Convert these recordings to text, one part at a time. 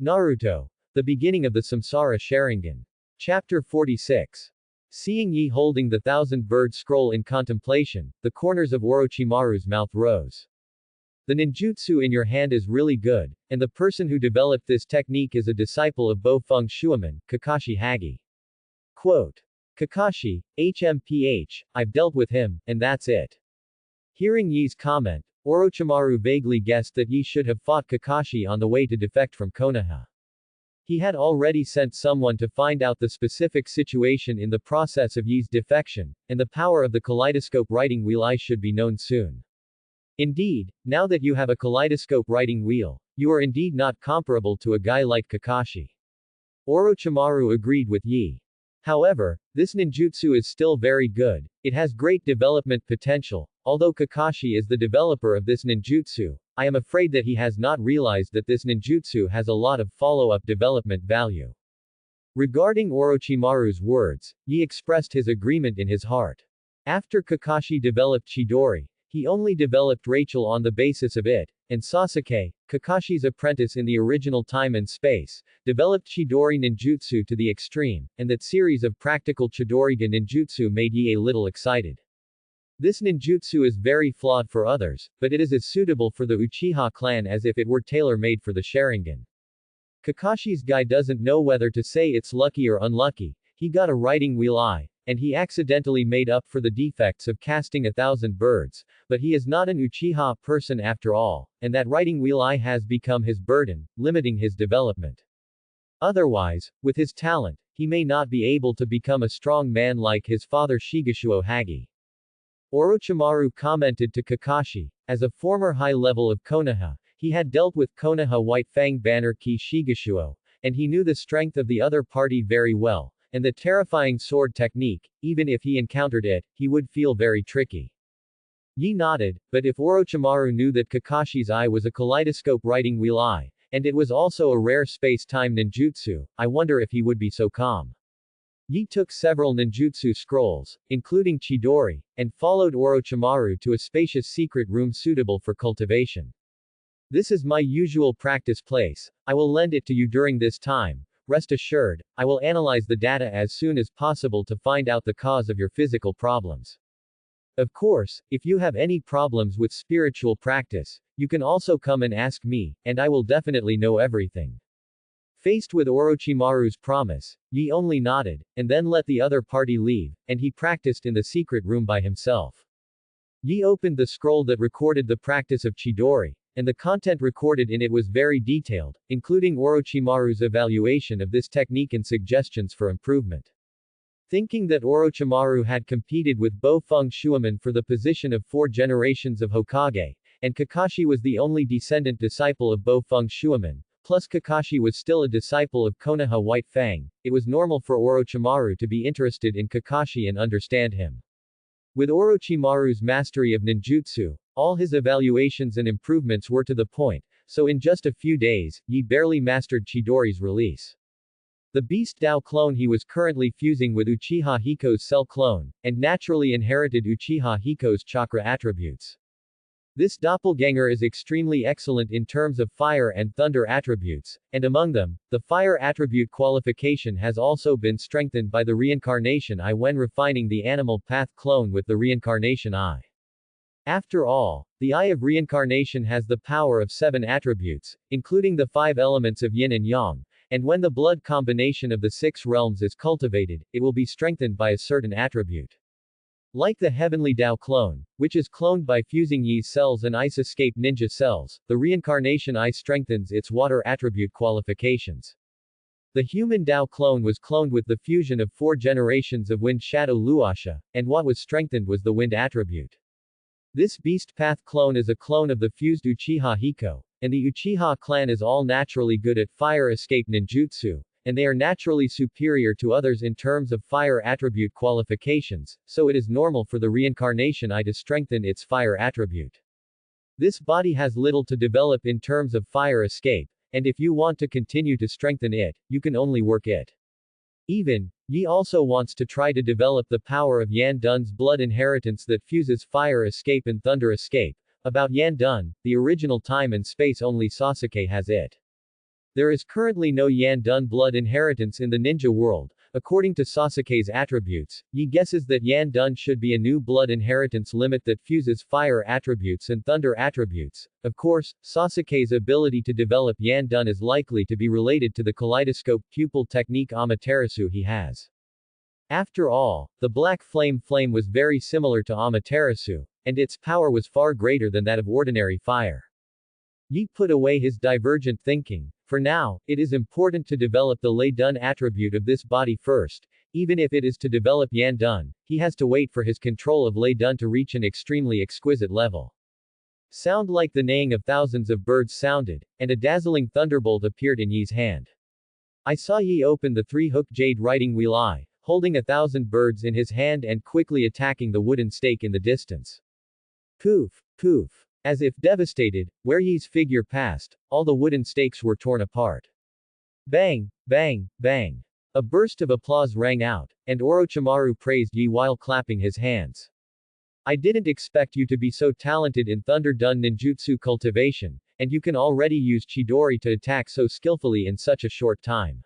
Naruto. The beginning of the Samsara Sharingan. Chapter 46. Seeing Yi holding the thousand-bird scroll in contemplation, the corners of Orochimaru's mouth rose. The ninjutsu in your hand is really good, and the person who developed this technique is a disciple of Bo-Feng Shuiman, Kakashi Hagi. Quote. Kakashi, HMPH, I've dealt with him, and that's it. Hearing Yi's comment, Orochimaru vaguely guessed that Yi should have fought Kakashi on the way to defect from Konoha. He had already sent someone to find out the specific situation in the process of Yi's defection, and the power of the kaleidoscope writing wheel I should be known soon. Indeed, now that you have a kaleidoscope writing wheel, you are indeed not comparable to a guy like Kakashi. Orochimaru agreed with Yi. However, this ninjutsu is still very good, it has great development potential. Although Kakashi is the developer of this ninjutsu, I am afraid that he has not realized that this ninjutsu has a lot of follow-up development value. Regarding Orochimaru's words, Yi expressed his agreement in his heart. After Kakashi developed Chidori, he only developed Rachel on the basis of it, and Sasuke, Kakashi's apprentice in the original time and space, developed Chidori ninjutsu to the extreme, and that series of practical Chidoriga ninjutsu made Yi a little excited. This ninjutsu is very flawed for others, but it is as suitable for the Uchiha clan as if it were tailor-made for the Sharingan. Kakashi's guy doesn't know whether to say it's lucky or unlucky, he got a writing wheel eye, and he accidentally made up for the defects of casting 1,000 birds, but he is not an Uchiha person after all, and that writing wheel eye has become his burden, limiting his development. Otherwise, with his talent, he may not be able to become a strong man like his father Shigashuo Hagi. Orochimaru commented to Kakashi, as a former high level of Konoha, he had dealt with Konoha White Fang Banner Ki Shigashuo, and he knew the strength of the other party very well, and the terrifying sword technique, even if he encountered it, he would feel very tricky. Yi nodded, but if Orochimaru knew that Kakashi's eye was a kaleidoscope writing wheel eye, and it was also a rare space-time ninjutsu, I wonder if he would be so calm. Yi took several ninjutsu scrolls, including Chidori, and followed Orochimaru to a spacious secret room suitable for cultivation. This is my usual practice place, I will lend it to you during this time. Rest assured, I will analyze the data as soon as possible to find out the cause of your physical problems. Of course, if you have any problems with spiritual practice, you can also come and ask me, and I will definitely know everything. Faced with Orochimaru's promise, Yi only nodded, and then let the other party leave, and he practiced in the secret room by himself. Yi opened the scroll that recorded the practice of Chidori, and the content recorded in it was very detailed, including Orochimaru's evaluation of this technique and suggestions for improvement. Thinking that Orochimaru had competed with Bo-Feng Shuiman for the position of 4 generations of Hokage, and Kakashi was the only descendant disciple of Bo-Feng Shuiman, plus Kakashi was still a disciple of Konoha White Fang, it was normal for Orochimaru to be interested in Kakashi and understand him. With Orochimaru's mastery of ninjutsu, all his evaluations and improvements were to the point, so in just a few days, Yi barely mastered Chidori's release. The Beast Dao clone he was currently fusing with Uchiha Hiko's Cell clone, and naturally inherited Uchiha Hiko's chakra attributes. This doppelganger is extremely excellent in terms of fire and thunder attributes, and among them, the fire attribute qualification has also been strengthened by the reincarnation eye when refining the animal path clone with the reincarnation eye. After all, the Eye of Reincarnation has the power of 7 attributes, including the 5 elements of yin and yang, and when the blood combination of the 6 realms is cultivated, it will be strengthened by a certain attribute. Like the Heavenly Dao clone, which is cloned by fusing Yi's cells and Ice Escape Ninja cells, the Reincarnation Eye strengthens its water attribute qualifications. The human Dao clone was cloned with the fusion of 4 generations of Wind Shadow Luasha, and what was strengthened was the wind attribute. This Beast Path clone is a clone of the fused Uchiha Hiko, and the Uchiha clan is all naturally good at fire escape ninjutsu, and they are naturally superior to others in terms of fire attribute qualifications, so it is normal for the reincarnation eye to strengthen its fire attribute. This body has little to develop in terms of fire escape, and if you want to continue to strengthen it, you can only work it. Even, Yi also wants to try to develop the power of Yan Dun's blood inheritance that fuses fire escape and thunder escape. About Yan Dun, the original time and space only Sasuke has it. There is currently no Yandun blood inheritance in the ninja world. According to Sasuke's attributes, Yi guesses that Yandun should be a new blood inheritance limit that fuses fire attributes and thunder attributes. Of course, Sasuke's ability to develop Yandun is likely to be related to the kaleidoscope pupil technique Amaterasu he has. After all, the black flame was very similar to Amaterasu, and its power was far greater than that of ordinary fire. Yi put away his divergent thinking. For now, it is important to develop the Lei Dun attribute of this body first. Even if it is to develop Yan Dun, he has to wait for his control of Lei Dun to reach an extremely exquisite level. Sound like the neighing of thousands of birds sounded, and a dazzling thunderbolt appeared in Yi's hand. I saw Yi open the three-hooked jade riding wheel eye, holding 1,000 birds in his hand and quickly attacking the wooden stake in the distance. Poof, poof. As if devastated, where Yi's figure passed, all the wooden stakes were torn apart. Bang, bang, bang. A burst of applause rang out, and Orochimaru praised Yi while clapping his hands. I didn't expect you to be so talented in Thunder Dun ninjutsu cultivation, and you can already use Chidori to attack so skillfully in such a short time.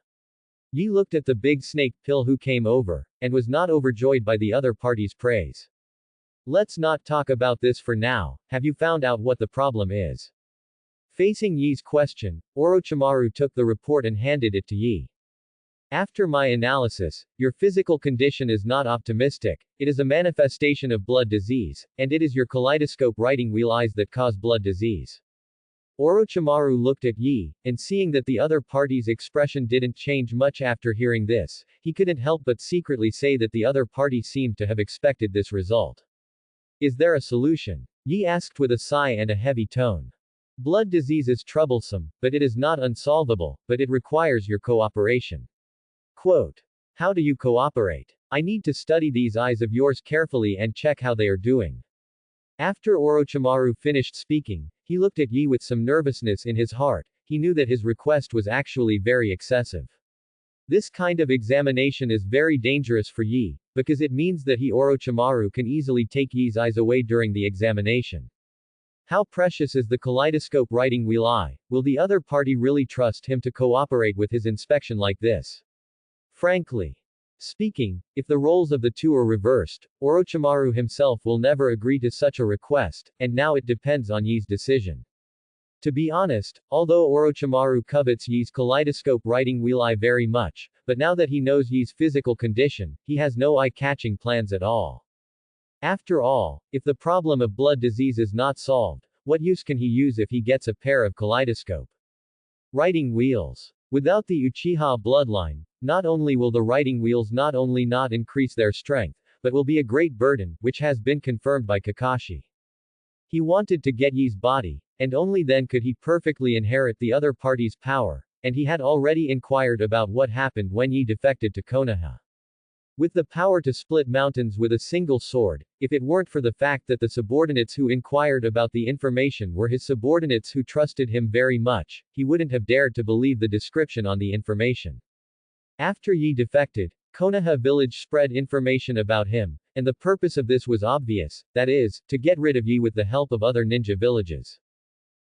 Yi looked at the big snake pill who came over, and was not overjoyed by the other party's praise. Let's not talk about this for now. Have you found out what the problem is? Facing Yi's question, Orochimaru took the report and handed it to Yi. After my analysis, your physical condition is not optimistic. It is a manifestation of blood disease, and it is your kaleidoscope riding wheel eyes that cause blood disease. Orochimaru looked at Yi, and seeing that the other party's expression didn't change much after hearing this, he couldn't help but secretly say that the other party seemed to have expected this result. Is there a solution? Yi asked with a sigh and a heavy tone. Blood disease is troublesome, but it is not unsolvable, but it requires your cooperation. Quote. How do you cooperate? I need to study these eyes of yours carefully and check how they are doing. After Orochimaru finished speaking, he looked at Yi with some nervousness in his heart. He knew that his request was actually very excessive. This kind of examination is very dangerous for Yi, because it means that he Orochimaru can easily take Yi's eyes away during the examination. How precious is the kaleidoscope riding wheel eye? Will the other party really trust him to cooperate with his inspection like this? Frankly speaking, if the roles of the two are reversed, Orochimaru himself will never agree to such a request, and now it depends on Yi's decision. To be honest, although Orochimaru covets Yi's kaleidoscope riding wheel eye very much, but now that he knows Yi's physical condition, he has no eye-catching plans at all. After all, if the problem of blood disease is not solved, what use can he use if he gets a pair of kaleidoscope riding wheels? Without the Uchiha bloodline, not only will the riding wheels not only not increase their strength, but will be a great burden, which has been confirmed by Kakashi. He wanted to get Yi's body, and only then could he perfectly inherit the other party's power, and he had already inquired about what happened when Yi defected to Konoha. With the power to split mountains with a single sword, if it weren't for the fact that the subordinates who inquired about the information were his subordinates who trusted him very much, he wouldn't have dared to believe the description on the information. After Yi defected, Konoha village spread information about him, and the purpose of this was obvious, that is, to get rid of Yi with the help of other ninja villages.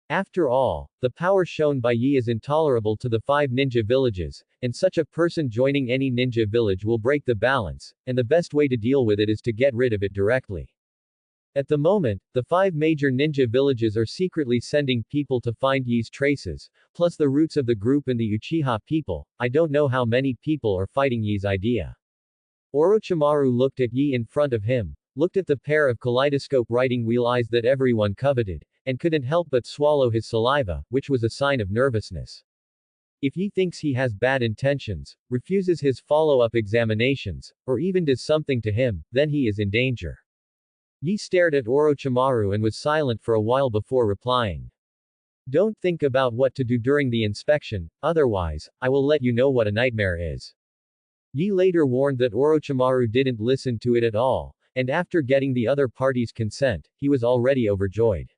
After all, the power shown by Yi is intolerable to the 5 ninja villages, and such a person joining any ninja village will break the balance, and the best way to deal with it is to get rid of it directly. At the moment, the 5 major ninja villages are secretly sending people to find Yi's traces, plus the roots of the group and the Uchiha people. I don't know how many people are fighting Yi's idea. Orochimaru looked at Yi in front of him, looked at the pair of kaleidoscope riding wheel eyes that everyone coveted, and couldn't help but swallow his saliva, which was a sign of nervousness. If Yi thinks he has bad intentions, refuses his follow-up examinations, or even does something to him, then he is in danger. Yi stared at Orochimaru and was silent for a while before replying. Don't think about what to do during the inspection, otherwise, I will let you know what a nightmare is. Yi later warned that Orochimaru didn't listen to it at all, and after getting the other party's consent, he was already overjoyed.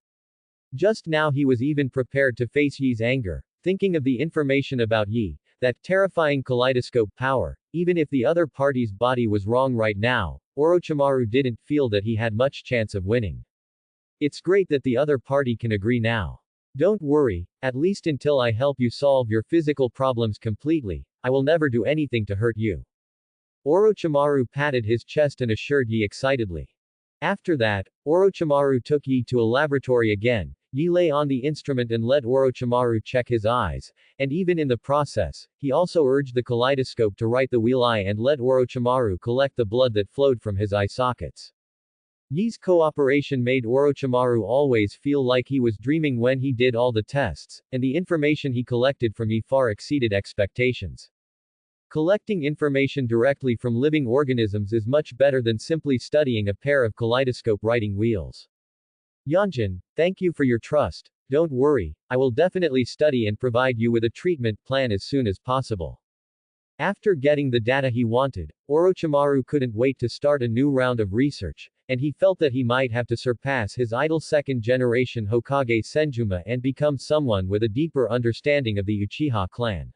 Just now he was even prepared to face Yi's anger, thinking of the information about Yi, that terrifying kaleidoscope power. Even if the other party's body was wrong right now, Orochimaru didn't feel that he had much chance of winning. It's great that the other party can agree now. Don't worry, at least until I help you solve your physical problems completely, I will never do anything to hurt you. Orochimaru patted his chest and assured Yi excitedly. After that, Orochimaru took Yi to a laboratory again. Yi lay on the instrument and let Orochimaru check his eyes, and even in the process, he also urged the kaleidoscope to right the wheel eye and let Orochimaru collect the blood that flowed from his eye sockets. Yi's cooperation made Orochimaru always feel like he was dreaming when he did all the tests, and the information he collected from Yi far exceeded expectations. Collecting information directly from living organisms is much better than simply studying a pair of kaleidoscope writing wheels. Yonjin, thank you for your trust. Don't worry, I will definitely study and provide you with a treatment plan as soon as possible. After getting the data he wanted, Orochimaru couldn't wait to start a new round of research, and he felt that he might have to surpass his idol second-generation Hokage Senjuma and become someone with a deeper understanding of the Uchiha clan.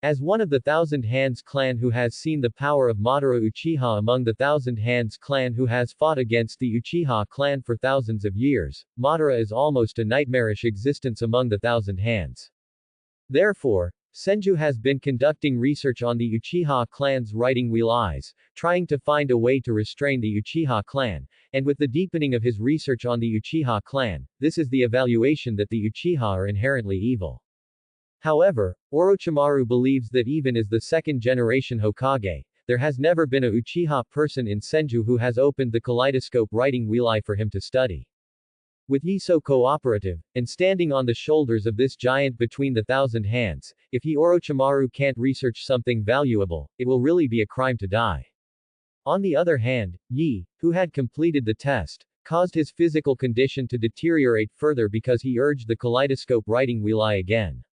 As one of the Thousand Hands clan who has seen the power of Madara Uchiha among the Thousand Hands clan who has fought against the Uchiha clan for thousands of years, Madara is almost a nightmarish existence among the Thousand Hands. Therefore, Senju has been conducting research on the Uchiha clan's writing wheel eyes, trying to find a way to restrain the Uchiha clan, and with the deepening of his research on the Uchiha clan, this is the evaluation that the Uchiha are inherently evil. However, Orochimaru believes that even as the second-generation Hokage, there has never been a Uchiha person in Senju who has opened the kaleidoscope writing wheel eye for him to study. With Yi so cooperative, and standing on the shoulders of this giant between the Thousand Hands, if he Orochimaru can't research something valuable, it will really be a crime to die. On the other hand, Yi, who had completed the test, caused his physical condition to deteriorate further because he urged the kaleidoscope writing wheel eye again.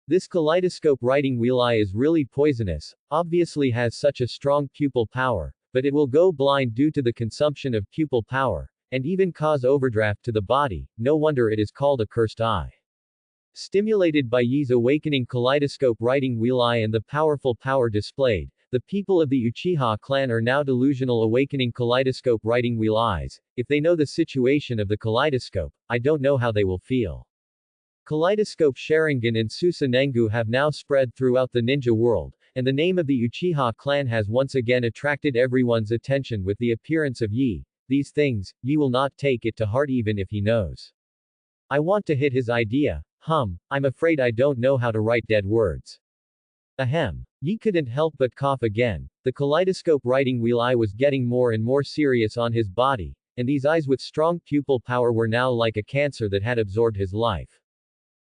This kaleidoscope writing wheel eye is really poisonous, obviously has such a strong pupil power, but it will go blind due to the consumption of pupil power, and even cause overdraft to the body, no wonder it is called a cursed eye. Stimulated by Yi's awakening kaleidoscope writing wheel eye and the powerful power displayed, the people of the Uchiha clan are now delusional awakening kaleidoscope writing wheel eyes. If they know the situation of the kaleidoscope, I don't know how they will feel. Kaleidoscope Sharingan and Susanengu have now spread throughout the ninja world, and the name of the Uchiha clan has once again attracted everyone's attention with the appearance of Yi. These things, Yi will not take it to heart even if he knows. I want to hit his idea. I'm afraid I don't know how to write dead words. Ahem. Yi couldn't help but cough again. The kaleidoscope writing wheel eye was getting more and more serious on his body, and these eyes with strong pupil power were now like a cancer that had absorbed his life.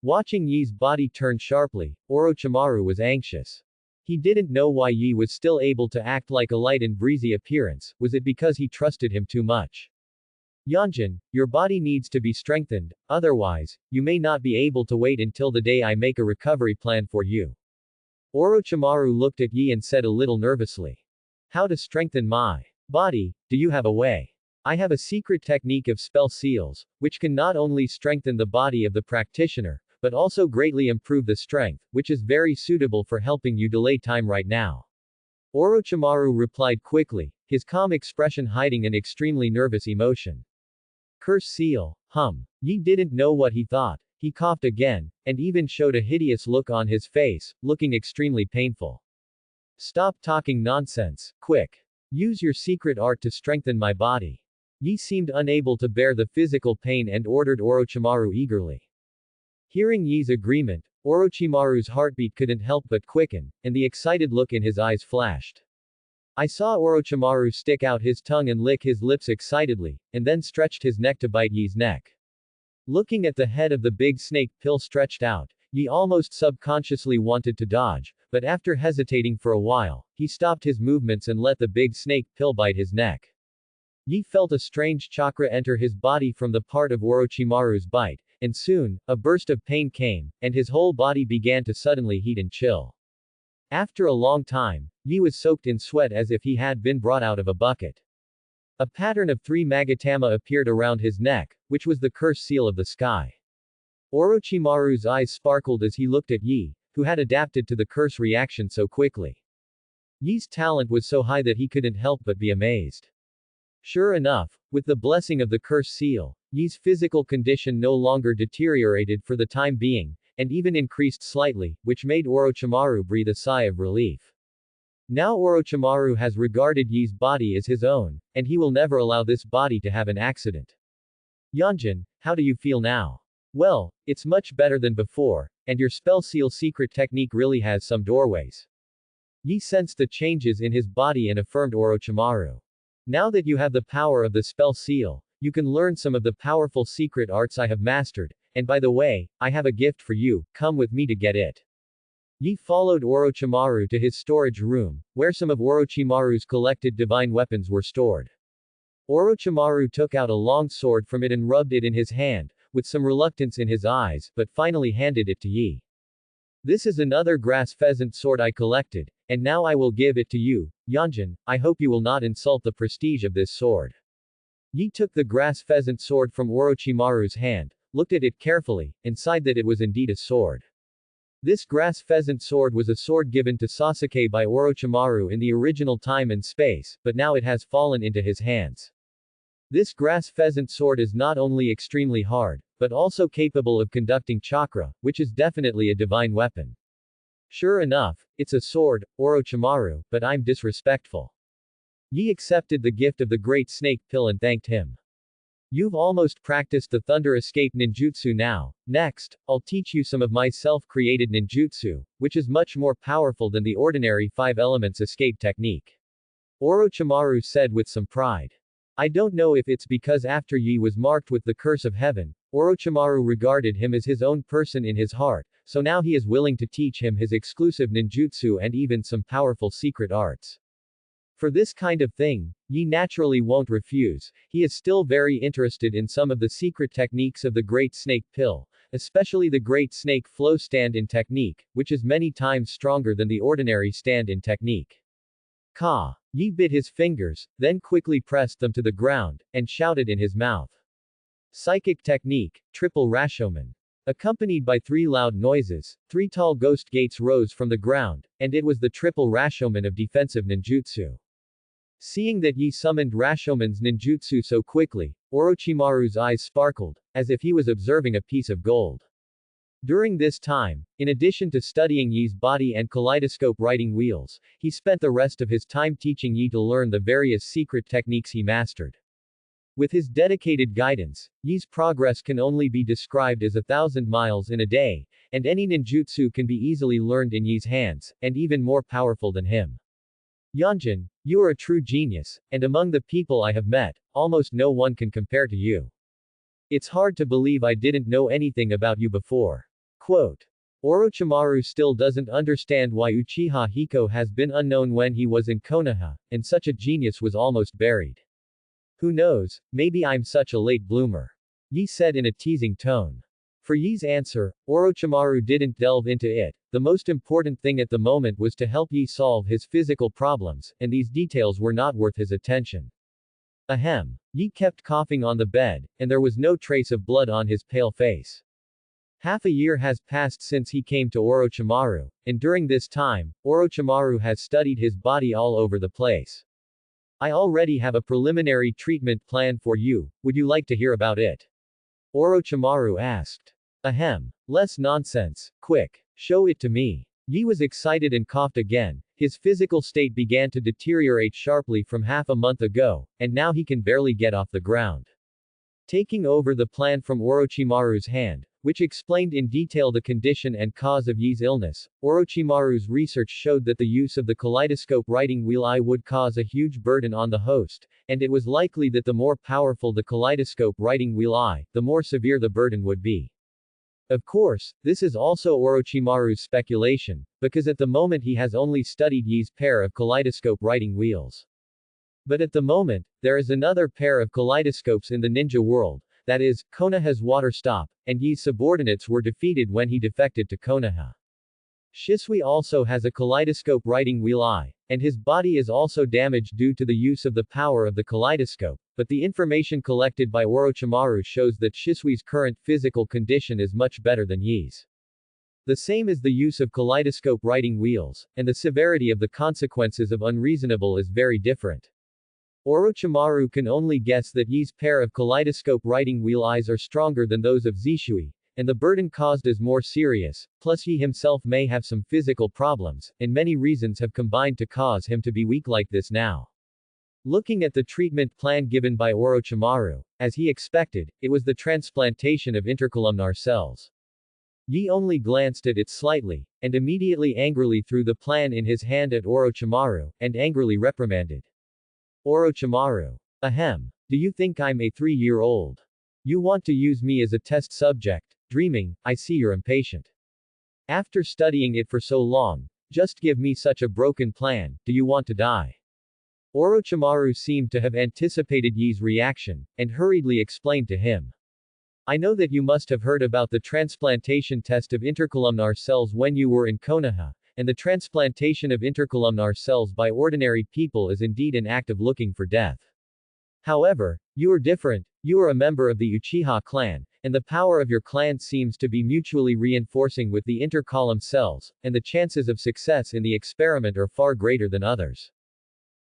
Watching Yi's body turn sharply, Orochimaru was anxious. He didn't know why Yi was still able to act like a light and breezy appearance. Was it because he trusted him too much? Yonjin, your body needs to be strengthened, otherwise, you may not be able to wait until the day I make a recovery plan for you. Orochimaru looked at Yi and said a little nervously. How to strengthen my body? Do you have a way? I have a secret technique of spell seals, which can not only strengthen the body of the practitioner, but also greatly improve the strength, which is very suitable for helping you delay time right now. Orochimaru replied quickly, his calm expression hiding an extremely nervous emotion. Curse seal. Yi didn't know what he thought. He coughed again, and even showed a hideous look on his face, looking extremely painful. Stop talking nonsense, quick. Use your secret art to strengthen my body. Yi seemed unable to bear the physical pain and ordered Orochimaru eagerly. Hearing Yi's agreement, Orochimaru's heartbeat couldn't help but quicken, and the excited look in his eyes flashed. I saw Orochimaru stick out his tongue and lick his lips excitedly, and then stretched his neck to bite Yi's neck. Looking at the head of the big snake pill stretched out, Yi almost subconsciously wanted to dodge, but after hesitating for a while, he stopped his movements and let the big snake pill bite his neck. Yi felt a strange chakra enter his body from the part of Orochimaru's bite, and soon, a burst of pain came, and his whole body began to suddenly heat and chill. After a long time, Yi was soaked in sweat as if he had been brought out of a bucket. A pattern of 3 magatama appeared around his neck, which was the curse seal of the sky. Orochimaru's eyes sparkled as he looked at Yi, who had adapted to the curse reaction so quickly. Yi's talent was so high that he couldn't help but be amazed. Sure enough, with the blessing of the curse seal, Yi's physical condition no longer deteriorated for the time being, and even increased slightly, which made Orochimaru breathe a sigh of relief. Now Orochimaru has regarded Yi's body as his own, and he will never allow this body to have an accident. Yanjin, how do you feel now? Well, it's much better than before, and your spell seal secret technique really has some doorways. Yi sensed the changes in his body and affirmed Orochimaru. Now that you have the power of the spell seal, you can learn some of the powerful secret arts I have mastered, and by the way, I have a gift for you, come with me to get it. Yi followed Orochimaru to his storage room, where some of Orochimaru's collected divine weapons were stored. Orochimaru took out a long sword from it and rubbed it in his hand, with some reluctance in his eyes, but finally handed it to Yi. This is another grass pheasant sword I collected, and now I will give it to you, Yanjin. I hope you will not insult the prestige of this sword. Yi took the grass pheasant sword from Orochimaru's hand, looked at it carefully, and sighed that it was indeed a sword. This grass pheasant sword was a sword given to Sasuke by Orochimaru in the original time and space, but now it has fallen into his hands. This grass pheasant sword is not only extremely hard, but also capable of conducting chakra, which is definitely a divine weapon. Sure enough, it's a sword, Orochimaru, but I'm disrespectful. Yi accepted the gift of the great snake pill and thanked him. You've almost practiced the thunder escape ninjutsu now. Next, I'll teach you some of my self-created ninjutsu, which is much more powerful than the ordinary 5 elements escape technique. Orochimaru said with some pride. I don't know if it's because after Yi was marked with the curse of heaven, Orochimaru regarded him as his own person in his heart, so now he is willing to teach him his exclusive ninjutsu and even some powerful secret arts. For this kind of thing, Yi naturally won't refuse. He is still very interested in some of the secret techniques of the Great Snake Pill, especially the Great Snake Flow stand-in technique, which is many times stronger than the ordinary stand-in technique. Ka. Yi bit his fingers, then quickly pressed them to the ground, and shouted in his mouth. Psychic technique, triple Rashomon. Accompanied by 3 loud noises, 3 tall ghost gates rose from the ground, and it was the triple Rashomon of defensive ninjutsu. Seeing that Yi summoned Rashomon's ninjutsu so quickly, Orochimaru's eyes sparkled, as if he was observing a piece of gold. During this time, in addition to studying Yi's body and kaleidoscope writing wheels, he spent the rest of his time teaching Yi to learn the various secret techniques he mastered. With his dedicated guidance, Yi's progress can only be described as 1,000 miles in a day, and any ninjutsu can be easily learned in Yi's hands, and even more powerful than him. Yanjin, you are a true genius, and among the people I have met, almost no one can compare to you. It's hard to believe I didn't know anything about you before. Quote. Orochimaru still doesn't understand why Uchiha Hiko has been unknown when he was in Konoha, and such a genius was almost buried. Who knows, maybe I'm such a late bloomer. Yi said in a teasing tone. For Yi's answer, Orochimaru didn't delve into it. The most important thing at the moment was to help Yi solve his physical problems, and these details were not worth his attention. Ahem. Yi kept coughing on the bed, and there was no trace of blood on his pale face. Half a year has passed since he came to Orochimaru, and during this time, Orochimaru has studied his body all over the place. I already have a preliminary treatment plan for you, would you like to hear about it? Orochimaru asked. Ahem. Less nonsense, quick. Show it to me. Yi was excited and coughed again. His physical state began to deteriorate sharply from half a month ago, and now he can barely get off the ground. Taking over the plan from Orochimaru's hand, which explained in detail the condition and cause of Yi's illness, Orochimaru's research showed that the use of the kaleidoscope writing wheel eye would cause a huge burden on the host, and it was likely that the more powerful the kaleidoscope writing wheel eye, the more severe the burden would be. Of course, this is also Orochimaru's speculation, because at the moment he has only studied Yi's pair of kaleidoscope writing wheels. But at the moment, there is another pair of kaleidoscopes in the ninja world, that is, Konoha's water stop, and Yi's subordinates were defeated when he defected to Konoha. Shisui also has a kaleidoscope writing wheel eye, and his body is also damaged due to the use of the power of the kaleidoscope, but the information collected by Orochimaru shows that Shisui's current physical condition is much better than Yi's. The same is the use of kaleidoscope writing wheels, and the severity of the consequences of unreasonable is very different. Orochimaru can only guess that Yi's pair of kaleidoscope writing wheel eyes are stronger than those of Zishui, and the burden caused is more serious, plus Yi himself may have some physical problems, and many reasons have combined to cause him to be weak like this now. Looking at the treatment plan given by Orochimaru, as he expected, it was the transplantation of intercolumnar cells. Yi only glanced at it slightly, and immediately angrily threw the plan in his hand at Orochimaru, and angrily reprimanded. Orochimaru. Ahem. Do you think I'm a 3-year-old? You want to use me as a test subject? Dreaming, I see you're impatient. After studying it for so long, just give me such a broken plan, do you want to die? Orochimaru seemed to have anticipated Yi's reaction, and hurriedly explained to him. I know that you must have heard about the transplantation test of intercolumnar cells when you were in Konoha, and the transplantation of intercolumnar cells by ordinary people is indeed an act of looking for death. However, you are different, you are a member of the Uchiha clan, and the power of your clan seems to be mutually reinforcing with the intercolumn cells, and the chances of success in the experiment are far greater than others.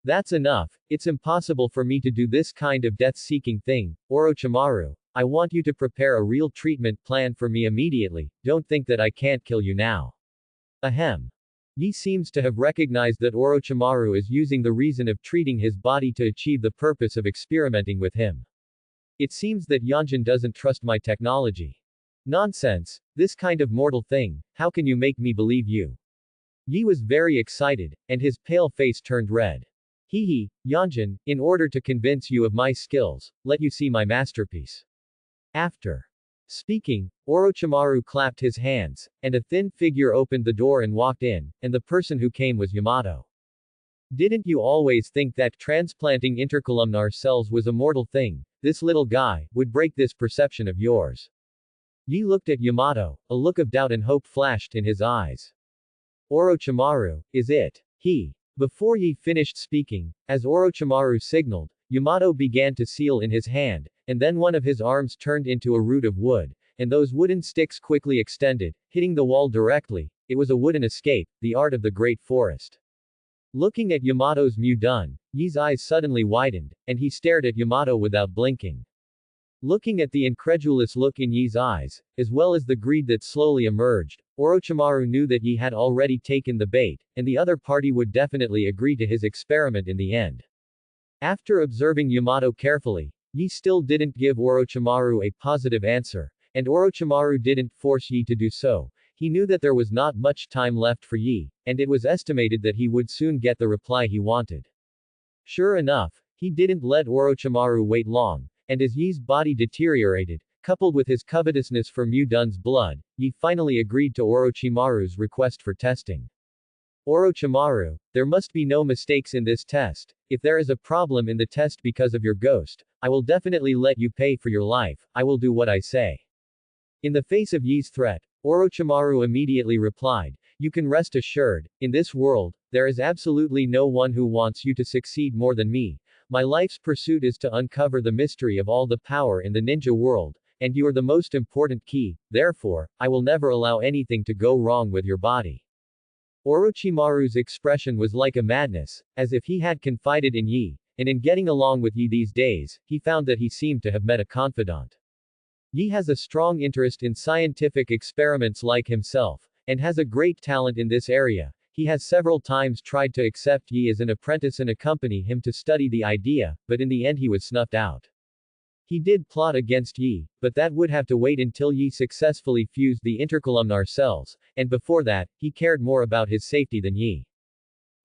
That's enough, it's impossible for me to do this kind of death-seeking thing, Orochimaru. I want you to prepare a real treatment plan for me immediately, don't think that I can't kill you now. Ahem. Yi seems to have recognized that Orochimaru is using the reason of treating his body to achieve the purpose of experimenting with him. It seems that Yonjin doesn't trust my technology. Nonsense, this kind of mortal thing, how can you make me believe you? Yi was very excited, and his pale face turned red. Hee, Yonjin, in order to convince you of my skills, let you see my masterpiece. After speaking, Orochimaru clapped his hands, and a thin figure opened the door and walked in, and the person who came was Yamato. Didn't you always think that transplanting intercolumnar cells was a mortal thing? This little guy would break this perception of yours. Yi looked at Yamato, a look of doubt and hope flashed in his eyes. Orochimaru, is it? Before Yi finished speaking, as Orochimaru signaled, Yamato began to seal in his hand, and then one of his arms turned into a root of wood, and those wooden sticks quickly extended, hitting the wall directly. It was a wooden escape, the art of the great forest. Looking at Yamato's Mudun, Yi's eyes suddenly widened, and he stared at Yamato without blinking. Looking at the incredulous look in Yi's eyes, as well as the greed that slowly emerged, Orochimaru knew that Yi had already taken the bait, and the other party would definitely agree to his experiment in the end. After observing Yamato carefully, Yi still didn't give Orochimaru a positive answer, and Orochimaru didn't force Yi to do so. He knew that there was not much time left for Yi, and it was estimated that he would soon get the reply he wanted. Sure enough, he didn't let Orochimaru wait long, and as Yi's body deteriorated, coupled with his covetousness for Mudun's blood, Yi finally agreed to Orochimaru's request for testing. Orochimaru, there must be no mistakes in this test. If there is a problem in the test because of your ghost, I will definitely let you pay for your life, I will do what I say. In the face of Yi's threat, Orochimaru immediately replied, you can rest assured, in this world, there is absolutely no one who wants you to succeed more than me. My life's pursuit is to uncover the mystery of all the power in the ninja world, and you are the most important key, therefore, I will never allow anything to go wrong with your body. Orochimaru's expression was like a madness, as if he had confided in Yi, and in getting along with Yi these days, he found that he seemed to have met a confidant. Yi has a strong interest in scientific experiments like himself, and has a great talent in this area. He has several times tried to accept Yi as an apprentice and accompany him to study the idea, but in the end he was snuffed out. He did plot against Yi, but that would have to wait until Yi successfully fused the intercolumnar cells, and before that, he cared more about his safety than Yi.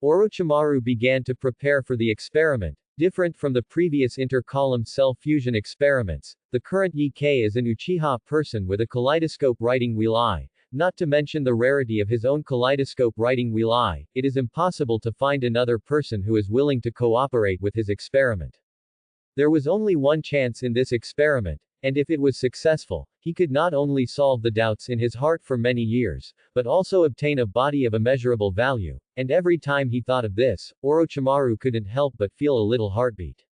Orochimaru began to prepare for the experiment. Different from the previous intercolumn cell fusion experiments, the current Yi-K is an Uchiha person with a kaleidoscope writing wheel eye. Not to mention the rarity of his own kaleidoscope writing wheel eye, it is impossible to find another person who is willing to cooperate with his experiment. There was only one chance in this experiment, and if it was successful, he could not only solve the doubts in his heart for many years, but also obtain a body of immeasurable value, and every time he thought of this, Orochimaru couldn't help but feel a little heartbeat.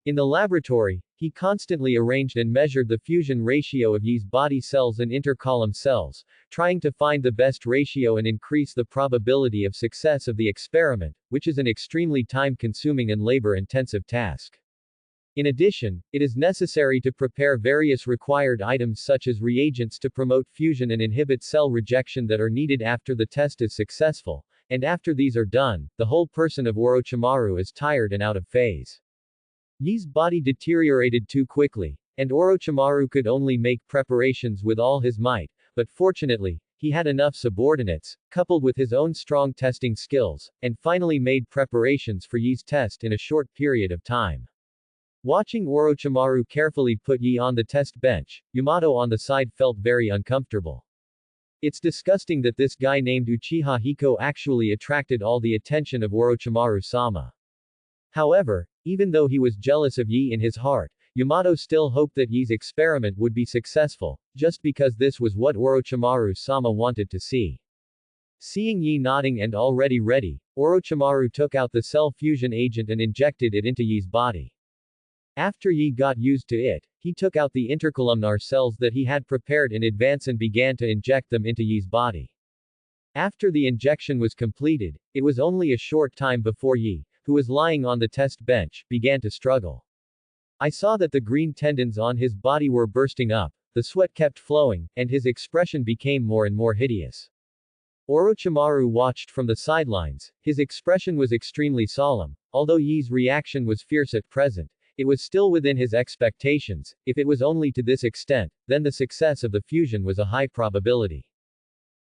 In the laboratory, he constantly arranged and measured the fusion ratio of Yi's body cells and intercolumn cells, trying to find the best ratio and increase the probability of success of the experiment, which is an extremely time-consuming and labor-intensive task. In addition, it is necessary to prepare various required items such as reagents to promote fusion and inhibit cell rejection that are needed after the test is successful, and after these are done, the whole person of Orochimaru is tired and out of phase. Yi's body deteriorated too quickly, and Orochimaru could only make preparations with all his might, but fortunately, he had enough subordinates, coupled with his own strong testing skills, and finally made preparations for Yi's test in a short period of time. Watching Orochimaru carefully put Yi on the test bench, Yamato on the side felt very uncomfortable. It's disgusting that this guy named Uchiha Hiko actually attracted all the attention of Orochimaru-sama. However, even though he was jealous of Yi in his heart, Yamato still hoped that Yi's experiment would be successful, just because this was what Orochimaru-sama wanted to see. Seeing Yi nodding and already ready, Orochimaru took out the cell fusion agent and injected it into Yi's body. After Yi got used to it, he took out the intercolumnar cells that he had prepared in advance and began to inject them into Yi's body. After the injection was completed, it was only a short time before Yi, who was lying on the test bench, began to struggle. I saw that the green tendons on his body were bursting up, the sweat kept flowing, and his expression became more and more hideous. Orochimaru watched from the sidelines, his expression was extremely solemn, although Yi's reaction was fierce at present. It was still within his expectations. If it was only to this extent, then the success of the fusion was a high probability.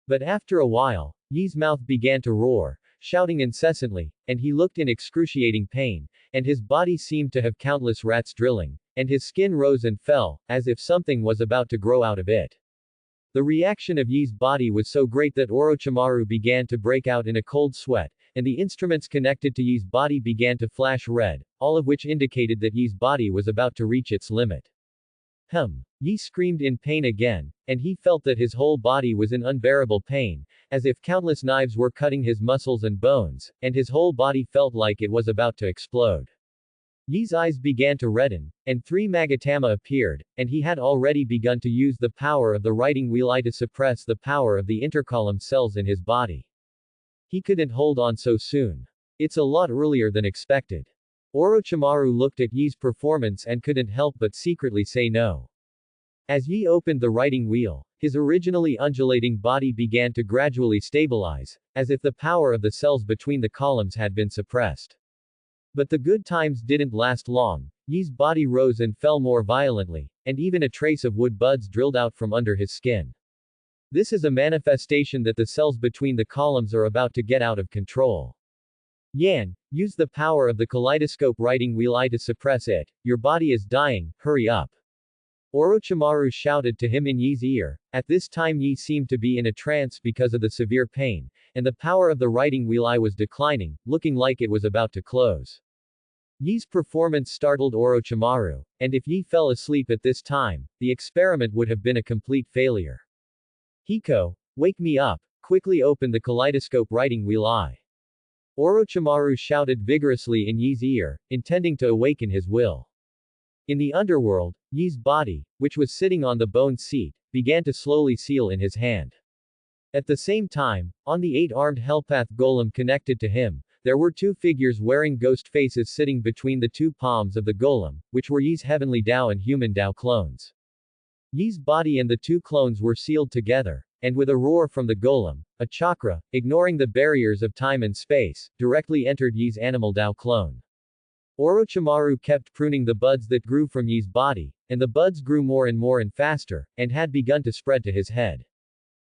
But after a while, Yi's mouth began to roar, shouting incessantly, and he looked in excruciating pain, and his body seemed to have countless rats drilling, and his skin rose and fell, as if something was about to grow out of it. The reaction of Yi's body was so great that Orochimaru began to break out in a cold sweat, and the instruments connected to Yi's body began to flash red, all of which indicated that Yi's body was about to reach its limit. Yi screamed in pain again, and he felt that his whole body was in unbearable pain, as if countless knives were cutting his muscles and bones, and his whole body felt like it was about to explode. Yi's eyes began to redden, and 3 Magatama appeared, and he had already begun to use the power of the writing wheel to suppress the power of the intercolumn cells in his body. He couldn't hold on so soon. It's a lot earlier than expected. Orochimaru looked at Yi's performance and couldn't help but secretly say no. As Yi opened the writing wheel, his originally undulating body began to gradually stabilize, as if the power of the cells between the columns had been suppressed. But the good times didn't last long. Yi's body rose and fell more violently, and even a trace of wood buds drilled out from under his skin. This is a manifestation that the cells between the columns are about to get out of control. Yan, use the power of the kaleidoscope writing wheel to suppress it. Your body is dying, hurry up. Orochimaru shouted to him in Yi's ear. At this time Yi seemed to be in a trance because of the severe pain, and the power of the writing wheel was declining, looking like it was about to close. Yi's performance startled Orochimaru, and if Yi fell asleep at this time, the experiment would have been a complete failure. Hiko, wake me up, quickly open the kaleidoscope writing wheel Orochimaru shouted vigorously in Yi's ear, intending to awaken his will. In the underworld, Yi's body, which was sitting on the bone seat, began to slowly seal in his hand. At the same time, on the 8-armed Hellpath golem connected to him, there were 2 figures wearing ghost faces sitting between the 2 palms of the golem, which were Yi's heavenly Dao and human Dao clones. Yi's body and the 2 clones were sealed together, and with a roar from the golem, a chakra, ignoring the barriers of time and space, directly entered Yi's animal Dao clone. Orochimaru kept pruning the buds that grew from Yi's body, and the buds grew more and faster, and had begun to spread to his head.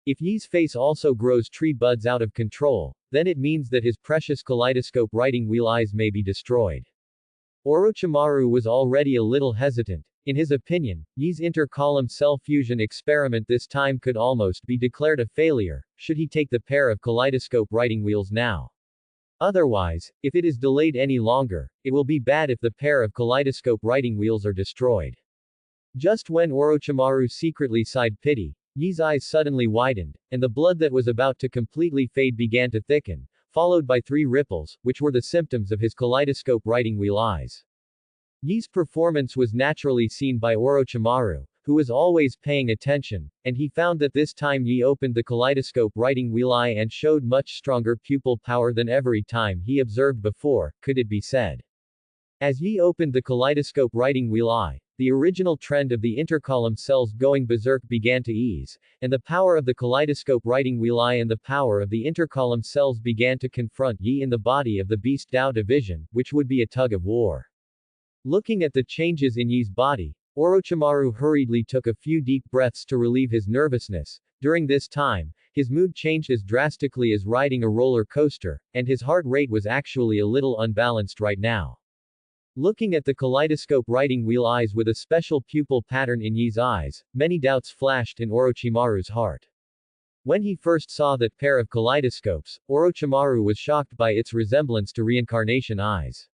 If Yi's face also grows tree buds out of control, then it means that his precious kaleidoscope writing wheel may be destroyed. Orochimaru was already a little hesitant. In his opinion, Yi's intercolumn cell fusion experiment this time could almost be declared a failure, should he take the pair of kaleidoscope writing wheels now. Otherwise, if it is delayed any longer, it will be bad if the pair of kaleidoscope writing wheels are destroyed. Just when Orochimaru secretly sighed pity, Yi's eyes suddenly widened, and the blood that was about to completely fade began to thicken, followed by 3 ripples, which were the symptoms of his kaleidoscope writing wheel eyes. Yi's performance was naturally seen by Orochimaru, who was always paying attention, and he found that this time Yi opened the kaleidoscope writing wheel eye and showed much stronger pupil power than every time he observed before, could it be said. As Yi opened the kaleidoscope writing wheel eye, the original trend of the intercolumn cells going berserk began to ease, and the power of the kaleidoscope writing wheel eye and the power of the intercolumn cells began to confront Yi in the body of the Beast Dao division, which would be a tug of war. Looking at the changes in Yi's body, Orochimaru hurriedly took a few deep breaths to relieve his nervousness. During this time, his mood changed as drastically as riding a roller coaster, and his heart rate was actually a little unbalanced right now. Looking at the kaleidoscope writing wheel eyes with a special pupil pattern in Yi's eyes, many doubts flashed in Orochimaru's heart. When he first saw that pair of kaleidoscopes, Orochimaru was shocked by its resemblance to reincarnation eyes.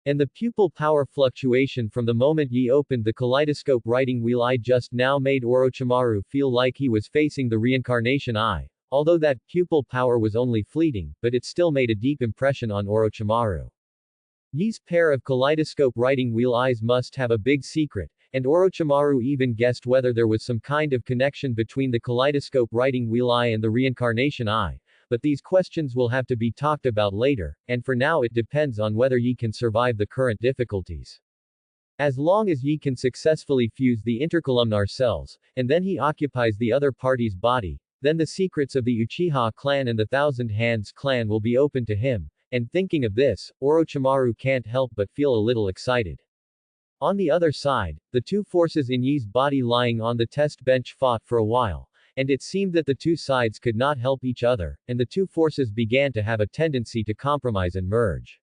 And the pupil power fluctuation from the moment Yi opened the kaleidoscope writing wheel eye just now made Orochimaru feel like he was facing the reincarnation eye, although that pupil power was only fleeting, but it still made a deep impression on Orochimaru. Yi's pair of kaleidoscope writing wheel eyes must have a big secret, and Orochimaru even guessed whether there was some kind of connection between the kaleidoscope writing wheel eye and the reincarnation eye. But these questions will have to be talked about later, and for now it depends on whether Yi can survive the current difficulties. As long as Yi can successfully fuse the intercolumnar cells, and then he occupies the other party's body, then the secrets of the Uchiha clan and the Thousand Hands clan will be open to him, and thinking of this, Orochimaru can't help but feel a little excited. On the other side, the two forces in Yi's body lying on the test bench fought for a while, and it seemed that the two sides could not help each other, and the two forces began to have a tendency to compromise and merge.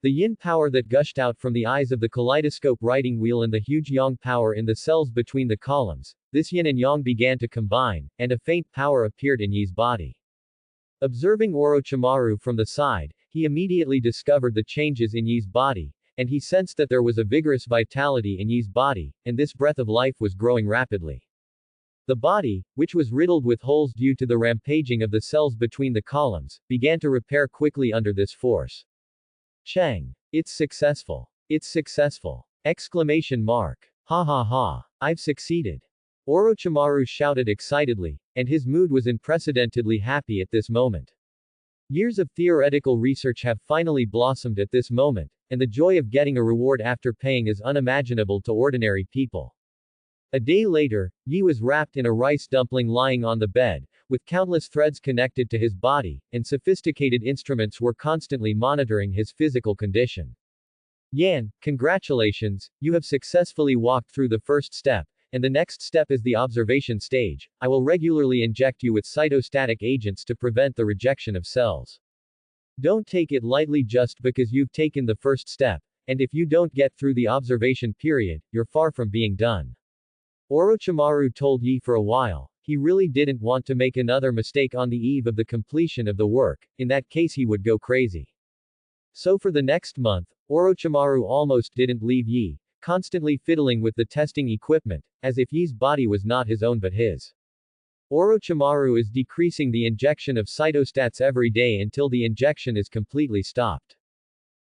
The yin power that gushed out from the eyes of the kaleidoscope writing wheel and the huge yang power in the cells between the columns, this yin and yang began to combine, and a faint power appeared in Yi's body. Observing Orochimaru from the side, he immediately discovered the changes in Yi's body, and he sensed that there was a vigorous vitality in Yi's body, and this breath of life was growing rapidly. The body, which was riddled with holes due to the rampaging of the cells between the columns, began to repair quickly under this force. Cheng. It's successful. It's successful! Exclamation mark. Ha ha ha. I've succeeded. Orochimaru shouted excitedly, and his mood was unprecedentedly happy at this moment. Years of theoretical research have finally blossomed at this moment, and the joy of getting a reward after paying is unimaginable to ordinary people. A day later, Yi was wrapped in a rice dumpling lying on the bed, with countless threads connected to his body, and sophisticated instruments were constantly monitoring his physical condition. Yan, congratulations, you have successfully walked through the first step, and the next step is the observation stage. I will regularly inject you with cytostatic agents to prevent the rejection of cells. Don't take it lightly just because you've taken the first step, and if you don't get through the observation period, you're far from being done. Orochimaru told Yi for a while. He really didn't want to make another mistake on the eve of the completion of the work, in that case he would go crazy. So for the next month, Orochimaru almost didn't leave Yi, constantly fiddling with the testing equipment, as if Yi's body was not his own but his. Orochimaru is decreasing the injection of cytostats every day until the injection is completely stopped.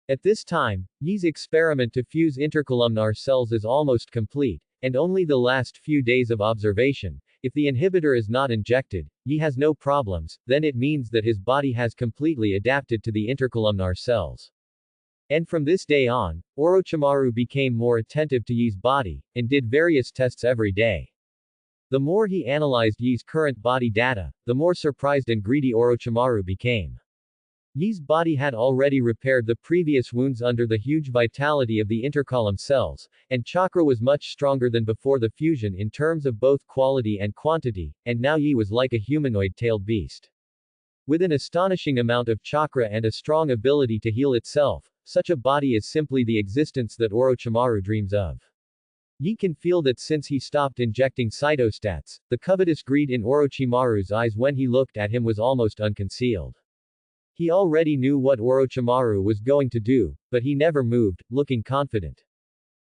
At this time, Yi's experiment to fuse intercolumnar cells is almost complete, and only the last few days of observation. If the inhibitor is not injected, Yi has no problems, then it means that his body has completely adapted to the intercolumnar cells. And from this day on, Orochimaru became more attentive to Yi's body, and did various tests every day. The more he analyzed Yi's current body data, the more surprised and greedy Orochimaru became. Yi's body had already repaired the previous wounds under the huge vitality of the intercolumn cells, and chakra was much stronger than before the fusion in terms of both quality and quantity, and now Yi was like a humanoid-tailed beast. With an astonishing amount of chakra and a strong ability to heal itself, such a body is simply the existence that Orochimaru dreams of. Yi can feel that since he stopped injecting cytostats, the covetous greed in Orochimaru's eyes when he looked at him was almost unconcealed. He already knew what Orochimaru was going to do, but he never moved, looking confident.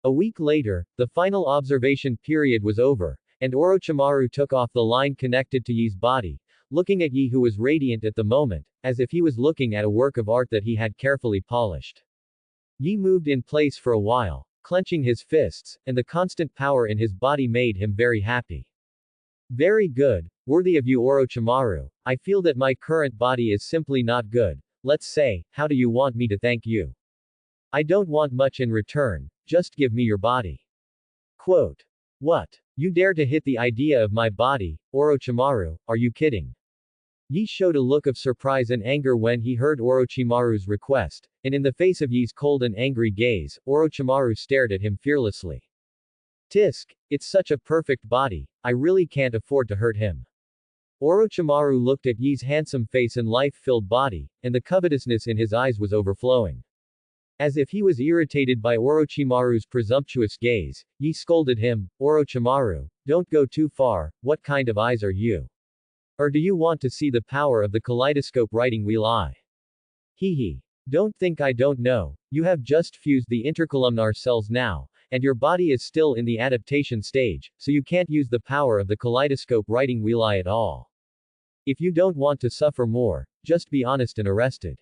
A week later, the final observation period was over, and Orochimaru took off the line connected to Yi's body, looking at Yi who was radiant at the moment, as if he was looking at a work of art that he had carefully polished. Yi moved in place for a while, clenching his fists, and the constant power in his body made him very happy. Very good, worthy of you Orochimaru. I feel that my current body is simply not good. Let's say, how do you want me to thank you? I don't want much in return, just give me your body. Quote. What? You dare to hit the idea of my body, Orochimaru, are you kidding? Yi showed a look of surprise and anger when he heard Orochimaru's request, and in the face of Yi's cold and angry gaze, Orochimaru stared at him fearlessly. Tisk, it's such a perfect body, I really can't afford to hurt him. Orochimaru looked at Yi's handsome face and life-filled body, and the covetousness in his eyes was overflowing. As if he was irritated by Orochimaru's presumptuous gaze, Yi scolded him, Orochimaru, don't go too far, what kind of eyes are you? Or do you want to see the power of the kaleidoscope writing wheel eye? Hee. Don't think I don't know, you have just fused the intercolumnar cells now, and your body is still in the adaptation stage, so you can't use the power of the kaleidoscope writing wheel eye at all. If you don't want to suffer more, just be honest and arrested.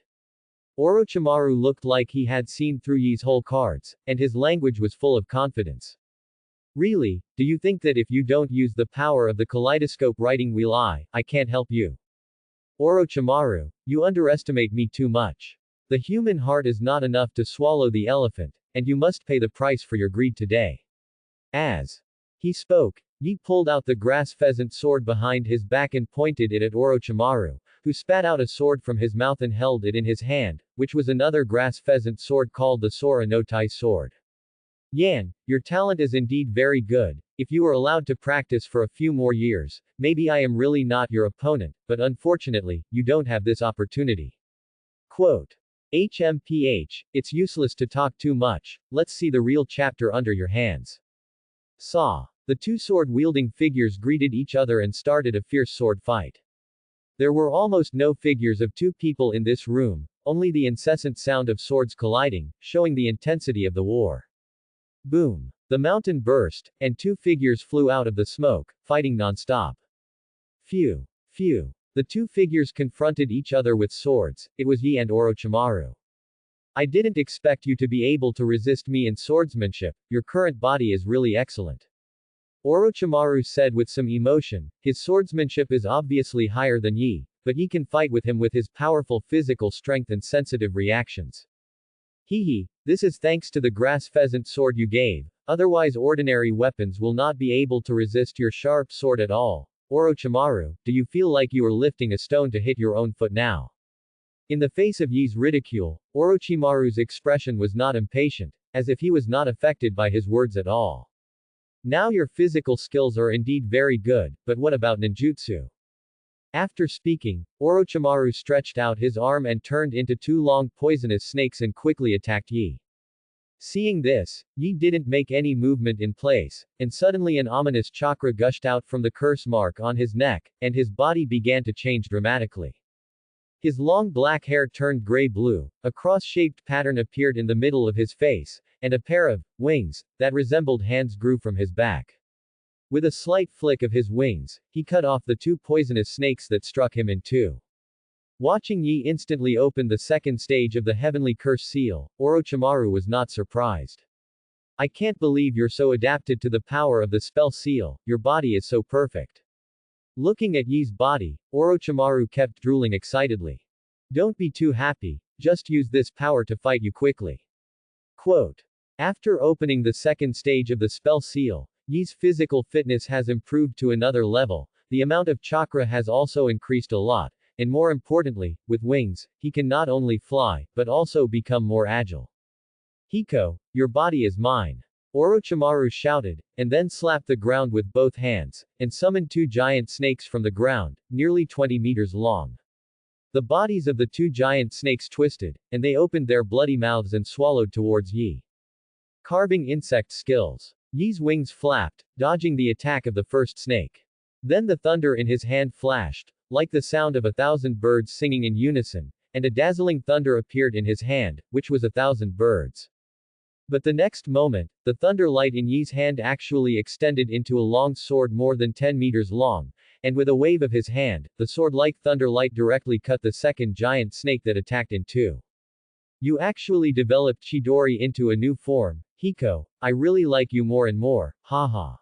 Orochimaru looked like he had seen through Yi's whole cards, and his language was full of confidence. Really, do you think that if you don't use the power of the kaleidoscope writing wheel I can't help you? Orochimaru, you underestimate me too much. The human heart is not enough to swallow the elephant, and you must pay the price for your greed today. As he spoke, Yi pulled out the grass pheasant sword behind his back and pointed it at Orochimaru, who spat out a sword from his mouth and held it in his hand, which was another grass pheasant sword called the Sora no Tai sword. Yan, your talent is indeed very good. If you were allowed to practice for a few more years, maybe I am really not your opponent, but unfortunately, you don't have this opportunity. Quote. HMPH, it's useless to talk too much, let's see the real chapter under your hands. Saw. The two sword-wielding figures greeted each other and started a fierce sword fight. There were almost no figures of two people in this room, only the incessant sound of swords colliding, showing the intensity of the war. Boom. The mountain burst, and two figures flew out of the smoke, fighting non-stop. Phew. The two figures confronted each other with swords. It was Yi and Orochimaru. I didn't expect you to be able to resist me in swordsmanship, your current body is really excellent. Orochimaru said with some emotion, his swordsmanship is obviously higher than Yi, but he can fight with him with his powerful physical strength and sensitive reactions. Hee, this is thanks to the grass pheasant sword you gave, otherwise ordinary weapons will not be able to resist your sharp sword at all. Orochimaru, do you feel like you are lifting a stone to hit your own foot now? In the face of Yi's ridicule, Orochimaru's expression was not impatient, as if he was not affected by his words at all. Now your physical skills are indeed very good, but what about ninjutsu? After speaking, Orochimaru stretched out his arm and turned into two long poisonous snakes and quickly attacked Yi. Seeing this, Yi didn't make any movement in place, and suddenly an ominous chakra gushed out from the curse mark on his neck, and his body began to change dramatically. His long black hair turned gray-blue, a cross-shaped pattern appeared in the middle of his face, and a pair of wings that resembled hands grew from his back. With a slight flick of his wings, he cut off the two poisonous snakes that struck him in two. Watching Yi instantly open the second stage of the heavenly curse seal, Orochimaru was not surprised. I can't believe you're so adapted to the power of the spell seal, your body is so perfect. Looking at Yi's body, Orochimaru kept drooling excitedly. Don't be too happy, just use this power to fight you quickly. Quote. After opening the second stage of the spell seal, Yi's physical fitness has improved to another level, the amount of chakra has also increased a lot, and more importantly, with wings, he can not only fly, but also become more agile. Hiko, your body is mine. Orochimaru shouted, and then slapped the ground with both hands, and summoned two giant snakes from the ground, nearly 20 meters long. The bodies of the two giant snakes twisted, and they opened their bloody mouths and swallowed towards Yi. Carving insect skills. Yi's wings flapped, dodging the attack of the first snake. Then the thunder in his hand flashed, like the sound of 1,000 birds singing in unison, and a dazzling thunder appeared in his hand, which was 1,000 birds. But the next moment, the thunder light in Yi's hand actually extended into a long sword more than 10 meters long, and with a wave of his hand, the sword-like thunder light directly cut the second giant snake that attacked in two. You actually developed Chidori into a new form, Hiko, I really like you more and more, haha.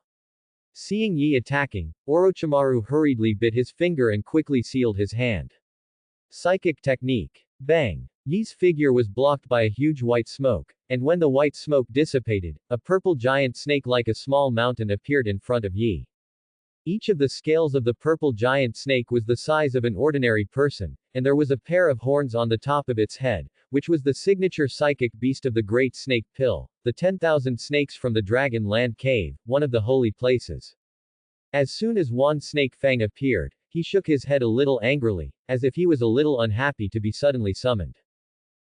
Seeing Yi attacking, Orochimaru hurriedly bit his finger and quickly sealed his hand. Psychic technique. Bang! Yi's figure was blocked by a huge white smoke, and when the white smoke dissipated, a purple giant snake like a small mountain appeared in front of Yi. Each of the scales of the purple giant snake was the size of an ordinary person, and there was a pair of horns on the top of its head, which was the signature psychic beast of the Great Snake Pill, the 10,000 snakes from the Dragon Land Cave, one of the holy places. As soon as one snake Fang appeared, he shook his head a little angrily, as if he was a little unhappy to be suddenly summoned.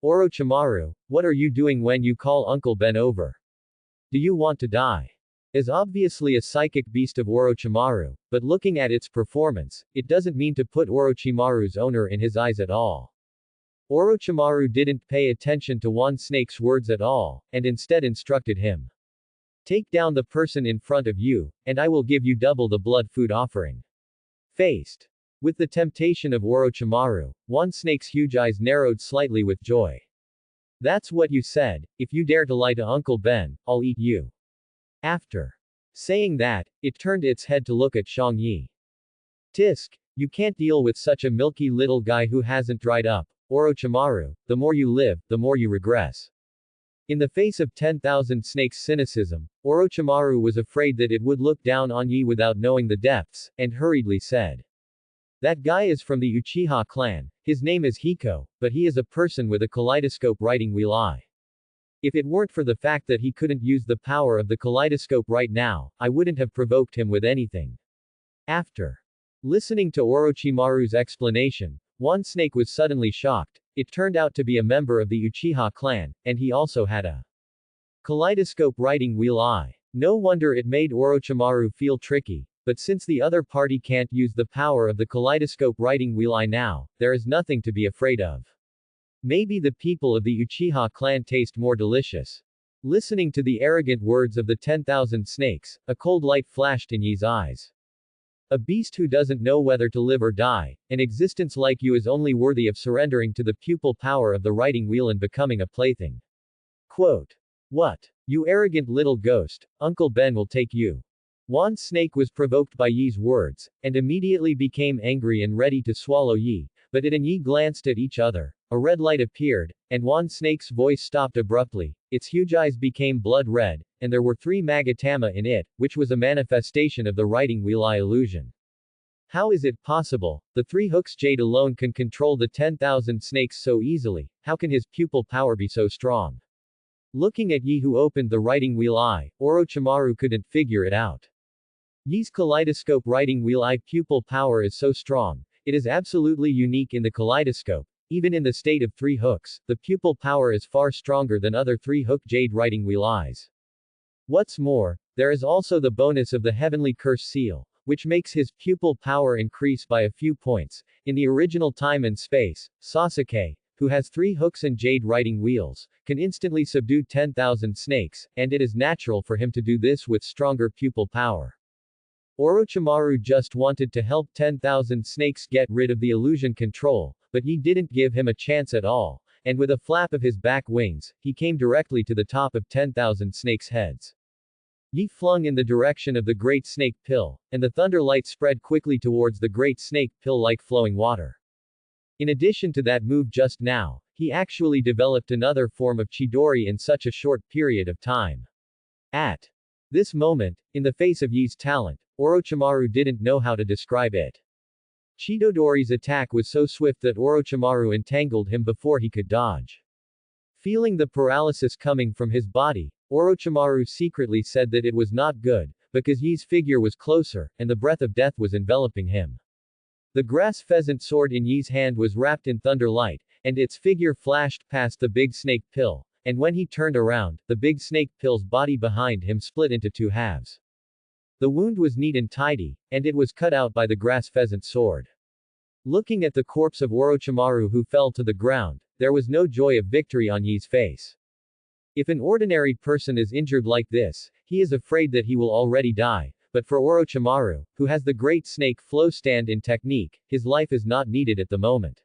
Orochimaru, what are you doing when you call Uncle Ben over? Do you want to die? Is obviously a psychic beast of Orochimaru, but looking at its performance, it doesn't mean to put Orochimaru's owner in his eyes at all. Orochimaru didn't pay attention to one snake's words at all, and instead instructed him. Take down the person in front of you, and I will give you double the blood food offering. Faced with the temptation of Orochimaru, one snake's huge eyes narrowed slightly with joy. That's what you said, if you dare to lie to Uncle Ben, I'll eat you. After saying that, it turned its head to look at Shang Yi. Tisk, you can't deal with such a milky little guy who hasn't dried up, Orochimaru, the more you live, the more you regress. In the face of 10,000 snakes' cynicism, Orochimaru was afraid that it would look down on Yi without knowing the depths, and hurriedly said. That guy is from the Uchiha clan, his name is Hiko, but he is a person with a kaleidoscope writing wheel eye. If it weren't for the fact that he couldn't use the power of the kaleidoscope right now, I wouldn't have provoked him with anything. After listening to Orochimaru's explanation, one snake was suddenly shocked. It turned out to be a member of the Uchiha clan, and he also had a kaleidoscope writing wheel eye. No wonder it made Orochimaru feel tricky, but since the other party can't use the power of the kaleidoscope writing wheel eye now, there is nothing to be afraid of. Maybe the people of the Uchiha clan taste more delicious. Listening to the arrogant words of the 10,000 snakes, a cold light flashed in Yi's eyes. A beast who doesn't know whether to live or die, an existence like you is only worthy of surrendering to the pupil power of the writing wheel and becoming a plaything. Quote. What? You arrogant little ghost, Uncle Ben will take you. One snake was provoked by Yi's words, and immediately became angry and ready to swallow Yi, but it and Yi glanced at each other. A red light appeared, and one snake's voice stopped abruptly, its huge eyes became blood red, and there were 3 Magatama in it, which was a manifestation of the writing wheel eye illusion. How is it possible? The 3 hooks jade alone can control the 10,000 snakes so easily, how can his pupil power be so strong? Looking at Yi who opened the writing wheel eye, Orochimaru couldn't figure it out. Yi's kaleidoscope writing wheel eye pupil power is so strong, it is absolutely unique in the kaleidoscope. Even in the state of 3 hooks, the pupil power is far stronger than other 3-hook jade writing wheel eyes. What's more, there is also the bonus of the heavenly curse seal, which makes his pupil power increase by a few points. In the original time and space, Sasuke, who has 3 hooks and jade writing wheels, can instantly subdue 10,000 snakes, and it is natural for him to do this with stronger pupil power. Orochimaru just wanted to help 10,000 snakes get rid of the illusion control, but he didn't give him a chance at all, and with a flap of his back wings, he came directly to the top of 10,000 snakes' heads. Yi flung in the direction of the Great Snake Pill, and the thunder light spread quickly towards the Great Snake Pill like flowing water. In addition to that move just now, he actually developed another form of Chidori in such a short period of time. At this moment, in the face of Yi's talent, Orochimaru didn't know how to describe it. Chidodori's attack was so swift that Orochimaru entangled him before he could dodge. Feeling the paralysis coming from his body, Orochimaru secretly said that it was not good, because Yi's figure was closer, and the breath of death was enveloping him. The grass pheasant sword in Yi's hand was wrapped in thunder light, and its figure flashed past the big snake pill, and when he turned around, the big snake pill's body behind him split into 2 halves. The wound was neat and tidy, and it was cut out by the grass pheasant sword. Looking at the corpse of Orochimaru who fell to the ground, there was no joy of victory on Yi's face. If an ordinary person is injured like this, he is afraid that he will already die, but for Orochimaru, who has the great snake flow stand in technique, his life is not needed at the moment.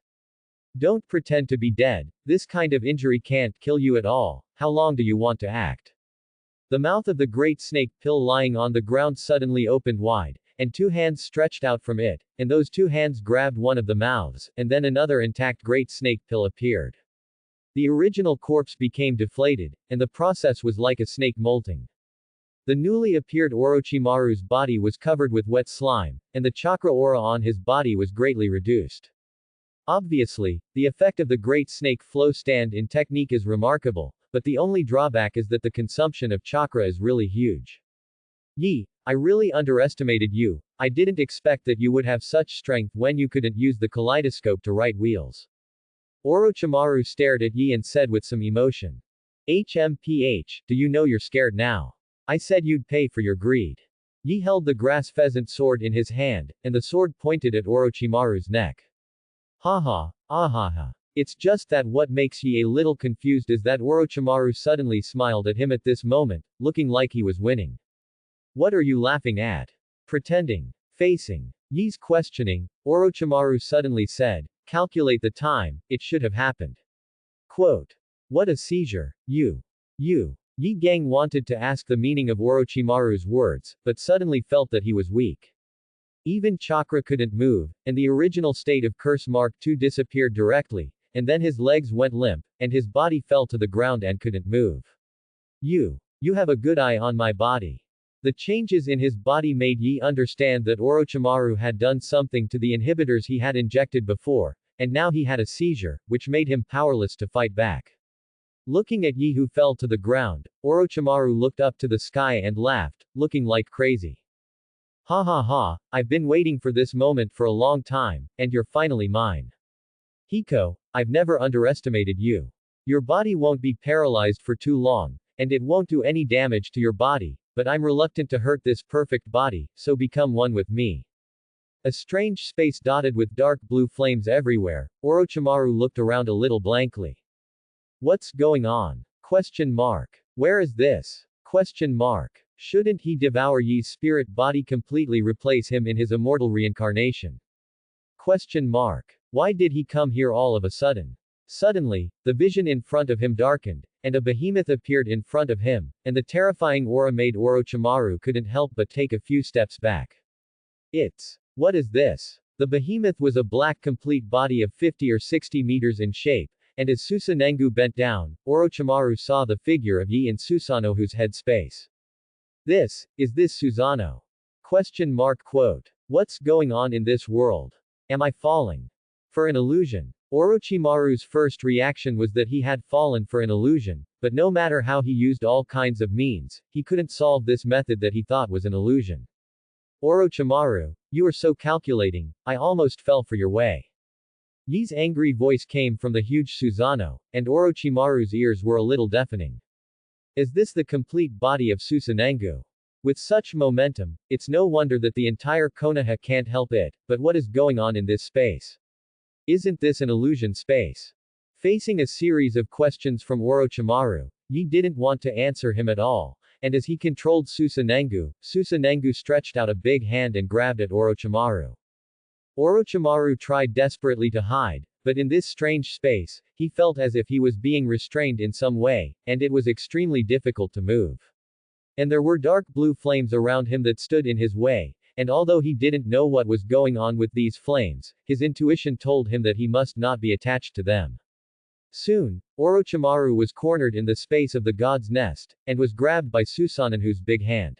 Don't pretend to be dead, this kind of injury can't kill you at all, how long do you want to act? The mouth of the great snake pill lying on the ground suddenly opened wide, and two hands stretched out from it, and those two hands grabbed one of the mouths, and then another intact great snake pill appeared. The original corpse became deflated, and the process was like a snake molting. The newly appeared Orochimaru's body was covered with wet slime, and the chakra aura on his body was greatly reduced. Obviously, the effect of the great snake flow stand-in technique is remarkable, but the only drawback is that the consumption of chakra is really huge. Yi, I really underestimated you. I didn't expect that you would have such strength when you couldn't use the kaleidoscope to write wheels. Orochimaru stared at Yi and said with some emotion. HMPH, do you know you're scared now? I said you'd pay for your greed. Yi held the grass pheasant sword in his hand, and the sword pointed at Orochimaru's neck. Haha, ahaha. It's just that what makes Yi a little confused is that Orochimaru suddenly smiled at him at this moment, looking like he was winning. What are you laughing at? Pretending. Facing Yi's questioning, Orochimaru suddenly said, calculate the time, it should have happened. Quote. What a seizure. You. Yi Gang wanted to ask the meaning of Orochimaru's words, but suddenly felt that he was weak. Even chakra couldn't move, and the original state of Curse Mark II disappeared directly, and then his legs went limp, and his body fell to the ground and couldn't move. You have a good eye on my body. The changes in his body made Yi understand that Orochimaru had done something to the inhibitors he had injected before, and now he had a seizure, which made him powerless to fight back. Looking at Yi who fell to the ground, Orochimaru looked up to the sky and laughed, looking like crazy. Ha ha ha, I've been waiting for this moment for a long time, and you're finally mine. Hiko, I've never underestimated you. Your body won't be paralyzed for too long, and it won't do any damage to your body, but I'm reluctant to hurt this perfect body, so become one with me. A strange space dotted with dark blue flames everywhere, Orochimaru looked around a little blankly. What's going on? Question mark. Where is this? Question mark. Shouldn't he devour Yi's spirit body completely replace him in his immortal reincarnation? Question mark. Why did he come here all of a sudden? Suddenly, the vision in front of him darkened, and a behemoth appeared in front of him, and the terrifying aura made Orochimaru couldn't help but take a few steps back. What is this? The behemoth was a black complete body of 50 or 60 meters in shape, and as Susanengu bent down, Orochimaru saw the figure of Yi in Susanoo's head space. Is this Susanoo? Question mark quote. What's going on in this world? Am I falling for an illusion? Orochimaru's first reaction was that he had fallen for an illusion, but no matter how he used all kinds of means, he couldn't solve this method that he thought was an illusion. Orochimaru, you are so calculating, I almost fell for your way. Yi's angry voice came from the huge Susanoo, and Orochimaru's ears were a little deafening. Is this the complete body of Susanengu? With such momentum, it's no wonder that the entire Konoha can't help it, but what is going on in this space? Isn't this an illusion space? Facing a series of questions from Orochimaru, Yi didn't want to answer him at all, and as he controlled Susanengu stretched out a big hand and grabbed at Orochimaru. Orochimaru tried desperately to hide, but in this strange space, he felt as if he was being restrained in some way, and it was extremely difficult to move. And there were dark blue flames around him that stood in his way, and although he didn't know what was going on with these flames, his intuition told him that he must not be attached to them. Soon, Orochimaru was cornered in the space of the god's nest, and was grabbed by Susanoo's big hand.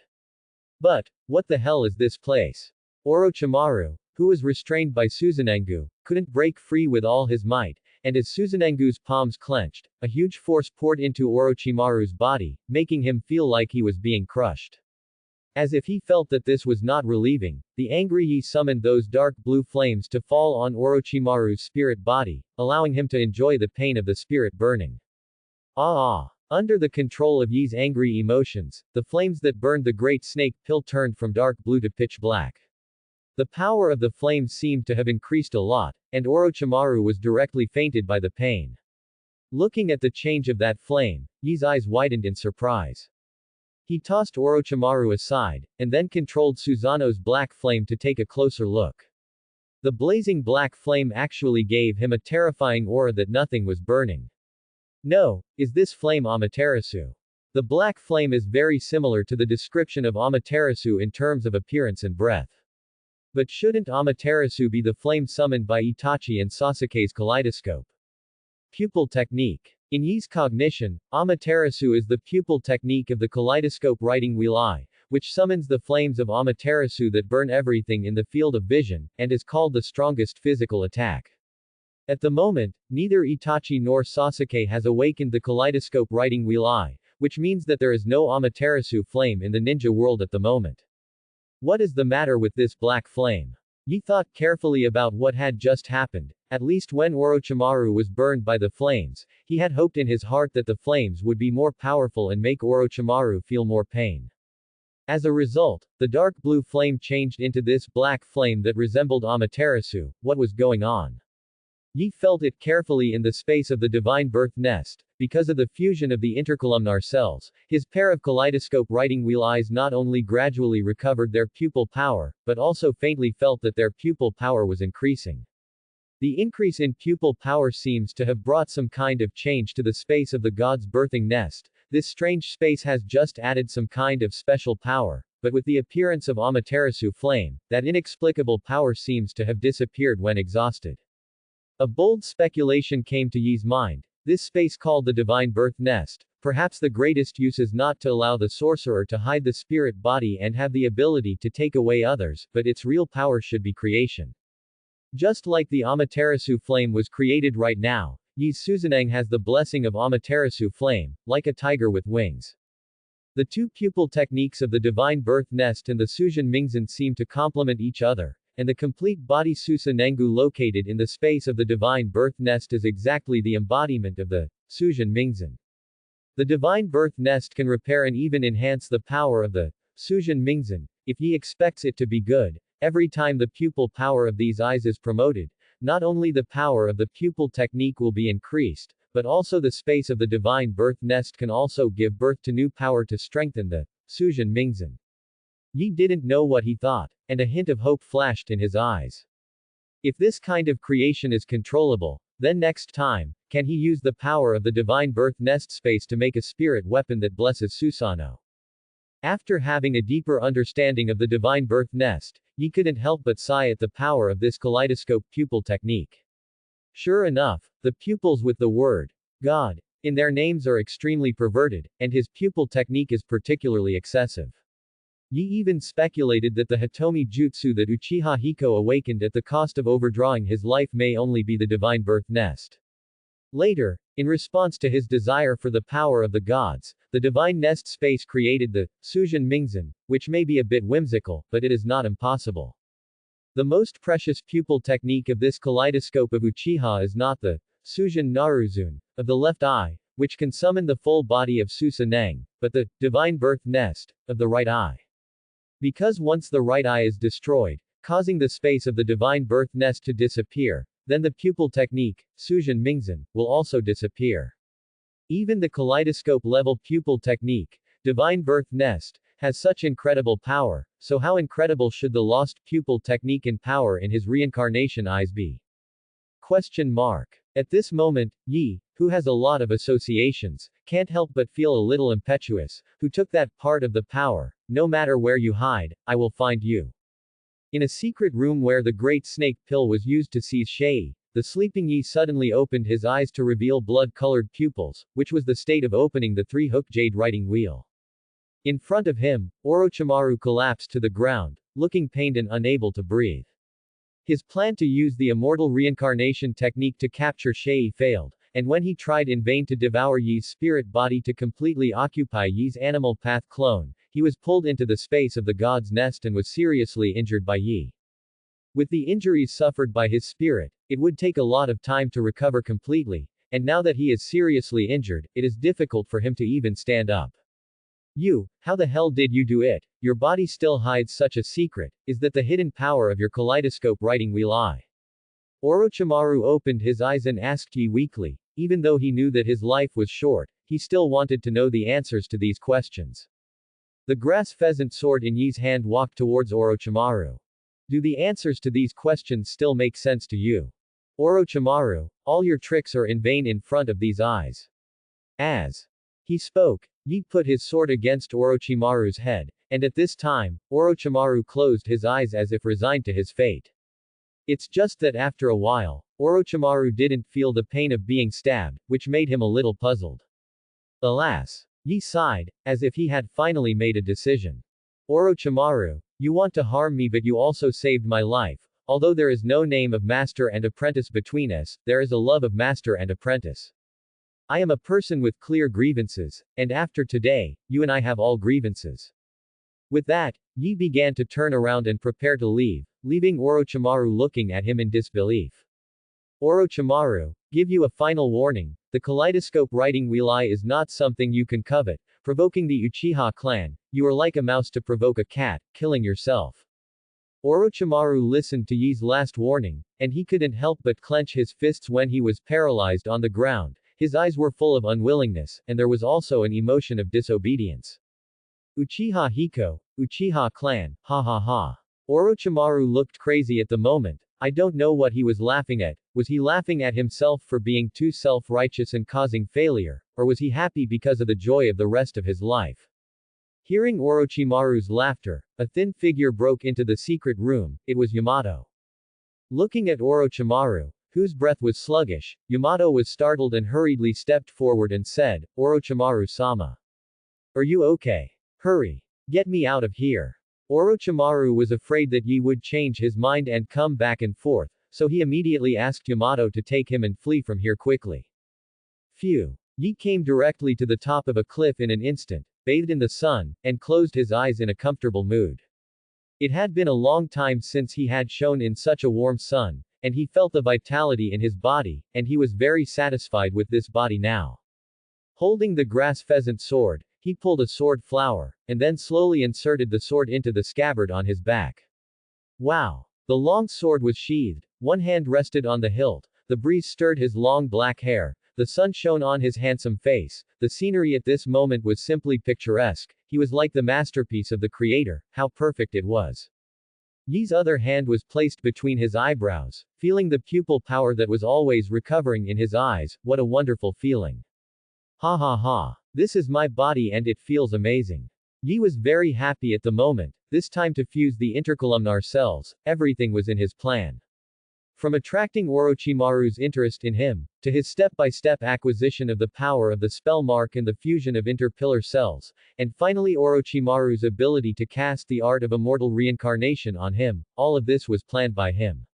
But, what the hell is this place? Orochimaru, who was restrained by Susanengu, couldn't break free with all his might, and as Susanengu's palms clenched, a huge force poured into Orochimaru's body, making him feel like he was being crushed. As if he felt that this was not relieving, the angry Yi summoned those dark blue flames to fall on Orochimaru's spirit body, allowing him to enjoy the pain of the spirit burning. Under the control of Yi's angry emotions, the flames that burned the great snake pill turned from dark blue to pitch black. The power of the flames seemed to have increased a lot, and Orochimaru was directly fainted by the pain. Looking at the change of that flame, Yi's eyes widened in surprise. He tossed Orochimaru aside, and then controlled Susanoo's black flame to take a closer look. The blazing black flame actually gave him a terrifying aura that nothing was burning. No, is this flame Amaterasu? The black flame is very similar to the description of Amaterasu in terms of appearance and breath. But shouldn't Amaterasu be the flame summoned by Itachi and Sasuke's kaleidoscope? Pupil technique. In Yi's cognition, Amaterasu is the pupil technique of the kaleidoscope writing wheel eye, which summons the flames of Amaterasu that burn everything in the field of vision, and is called the strongest physical attack. At the moment, neither Itachi nor Sasuke has awakened the kaleidoscope writing wheel eye, which means that there is no Amaterasu flame in the ninja world at the moment. What is the matter with this black flame? Yi thought carefully about what had just happened. At least when Orochimaru was burned by the flames, he had hoped in his heart that the flames would be more powerful and make Orochimaru feel more pain. As a result, the dark blue flame changed into this black flame that resembled Amaterasu. What was going on? Yi felt it carefully in the space of the divine birth nest. Because of the fusion of the intercolumnar cells, his pair of kaleidoscope writing wheel eyes not only gradually recovered their pupil power, but also faintly felt that their pupil power was increasing. The increase in pupil power seems to have brought some kind of change to the space of the god's birthing nest. This strange space has just added some kind of special power, but with the appearance of Amaterasu flame, that inexplicable power seems to have disappeared when exhausted. A bold speculation came to Yi's mind. This space called the divine birth nest, perhaps the greatest use is not to allow the sorcerer to hide the spirit body and have the ability to take away others, but its real power should be creation. Just like the Amaterasu flame was created right now, Yi's Susanang has the blessing of Amaterasu flame, like a tiger with wings. The two pupil techniques of the divine birth nest and the Suzhan Mingzan seem to complement each other, and the complete body Susanangu located in the space of the divine birth nest is exactly the embodiment of the Suzhan Mingzan. The divine birth nest can repair and even enhance the power of the Suzhan Mingzan, if Yi expects it to be good. Every time the pupil power of these eyes is promoted, not only the power of the pupil technique will be increased, but also the space of the divine birth nest can also give birth to new power to strengthen the Suzhan Mingzan. Yi didn't know what he thought, and a hint of hope flashed in his eyes. If this kind of creation is controllable, then next time, can he use the power of the divine birth nest space to make a spirit weapon that blesses Susanoo? After having a deeper understanding of the divine birth nest, Yi couldn't help but sigh at the power of this kaleidoscope pupil technique. Sure enough, the pupils with the word God in their names are extremely perverted, and his pupil technique is particularly excessive. Yi even speculated that the Hitomi Jutsu that Uchiha Hiko awakened at the cost of overdrawing his life may only be the divine birth nest. Later, in response to his desire for the power of the gods, the divine nest space created the Suzhan Mingzan, which may be a bit whimsical, but it is not impossible. The most precious pupil technique of this kaleidoscope of Uchiha is not the Suzhan Naruzun of the left eye, which can summon the full body of Susanang, but the divine birth nest of the right eye. Because once the right eye is destroyed, causing the space of the divine birth nest to disappear, then the pupil technique, Suzhan Mingzan, will also disappear. Even the kaleidoscope-level pupil technique, divine birth nest, has such incredible power, so how incredible should the lost pupil technique and power in his reincarnation eyes be? Question mark. At this moment, Yi, who has a lot of associations, can't help but feel a little impetuous, who took that part of the power. No matter where you hide, I will find you. In a secret room where the great snake pill was used to seize Shei, the sleeping Yi suddenly opened his eyes to reveal blood-colored pupils, which was the state of opening the three-hook jade writing wheel. In front of him, Orochimaru collapsed to the ground, looking pained and unable to breathe. His plan to use the immortal reincarnation technique to capture Shei failed, and when he tried in vain to devour Yi's spirit body to completely occupy Yi's animal path clone, he was pulled into the space of the god's nest and was seriously injured by Yi. With the injuries suffered by his spirit, it would take a lot of time to recover completely, and now that he is seriously injured, it is difficult for him to even stand up. You, how the hell did you do it? Your body still hides such a secret. Is that the hidden power of your kaleidoscope writing wheel eye? Orochimaru opened his eyes and asked Yi weakly. Even though he knew that his life was short, he still wanted to know the answers to these questions. The grass pheasant sword in Yi's hand walked towards Orochimaru. Do the answers to these questions still make sense to you? Orochimaru, all your tricks are in vain in front of these eyes. As he spoke, Yi put his sword against Orochimaru's head, and at this time, Orochimaru closed his eyes as if resigned to his fate. It's just that after a while, Orochimaru didn't feel the pain of being stabbed, which made him a little puzzled. Alas! Yi sighed, as if he had finally made a decision. Orochimaru, you want to harm me, but you also saved my life. Although there is no name of master and apprentice between us, there is a love of master and apprentice. I am a person with clear grievances, and after today, you and I have all grievances. With that, Yi began to turn around and prepare to leave, leaving Orochimaru looking at him in disbelief. Orochimaru, give you a final warning, the kaleidoscope writing wheel eye is not something you can covet, provoking the Uchiha clan, you are like a mouse to provoke a cat, killing yourself. Orochimaru listened to Yi's last warning, and he couldn't help but clench his fists when he was paralyzed on the ground, his eyes were full of unwillingness, and there was also an emotion of disobedience. Uchiha Hiko, Uchiha clan, ha ha ha. Orochimaru looked crazy at the moment. I don't know what he was laughing at. Was he laughing at himself for being too self-righteous and causing failure, or was he happy because of the joy of the rest of his life? Hearing Orochimaru's laughter, a thin figure broke into the secret room. It was Yamato. Looking at Orochimaru, whose breath was sluggish, Yamato was startled and hurriedly stepped forward and said, Orochimaru-sama. Are you okay? Hurry. Get me out of here. Orochimaru was afraid that Yi would change his mind and come back and forth, so he immediately asked Yamato to take him and flee from here quickly. Phew. Yi came directly to the top of a cliff in an instant, bathed in the sun, and closed his eyes in a comfortable mood. It had been a long time since he had shone in such a warm sun, and he felt the vitality in his body, and he was very satisfied with this body now. Holding the grass pheasant sword, he pulled a sword flower, and then slowly inserted the sword into the scabbard on his back. Wow! The long sword was sheathed, one hand rested on the hilt, the breeze stirred his long black hair, the sun shone on his handsome face, the scenery at this moment was simply picturesque, he was like the masterpiece of the creator, how perfect it was. Yi's other hand was placed between his eyebrows, feeling the pupil power that was always recovering in his eyes, what a wonderful feeling. Ha ha ha. This is my body and it feels amazing. Yi was very happy at the moment, this time to fuse the intercolumnar cells, everything was in his plan. From attracting Orochimaru's interest in him, to his step-by-step acquisition of the power of the spell mark and the fusion of interpillar cells, and finally Orochimaru's ability to cast the art of immortal reincarnation on him, all of this was planned by him.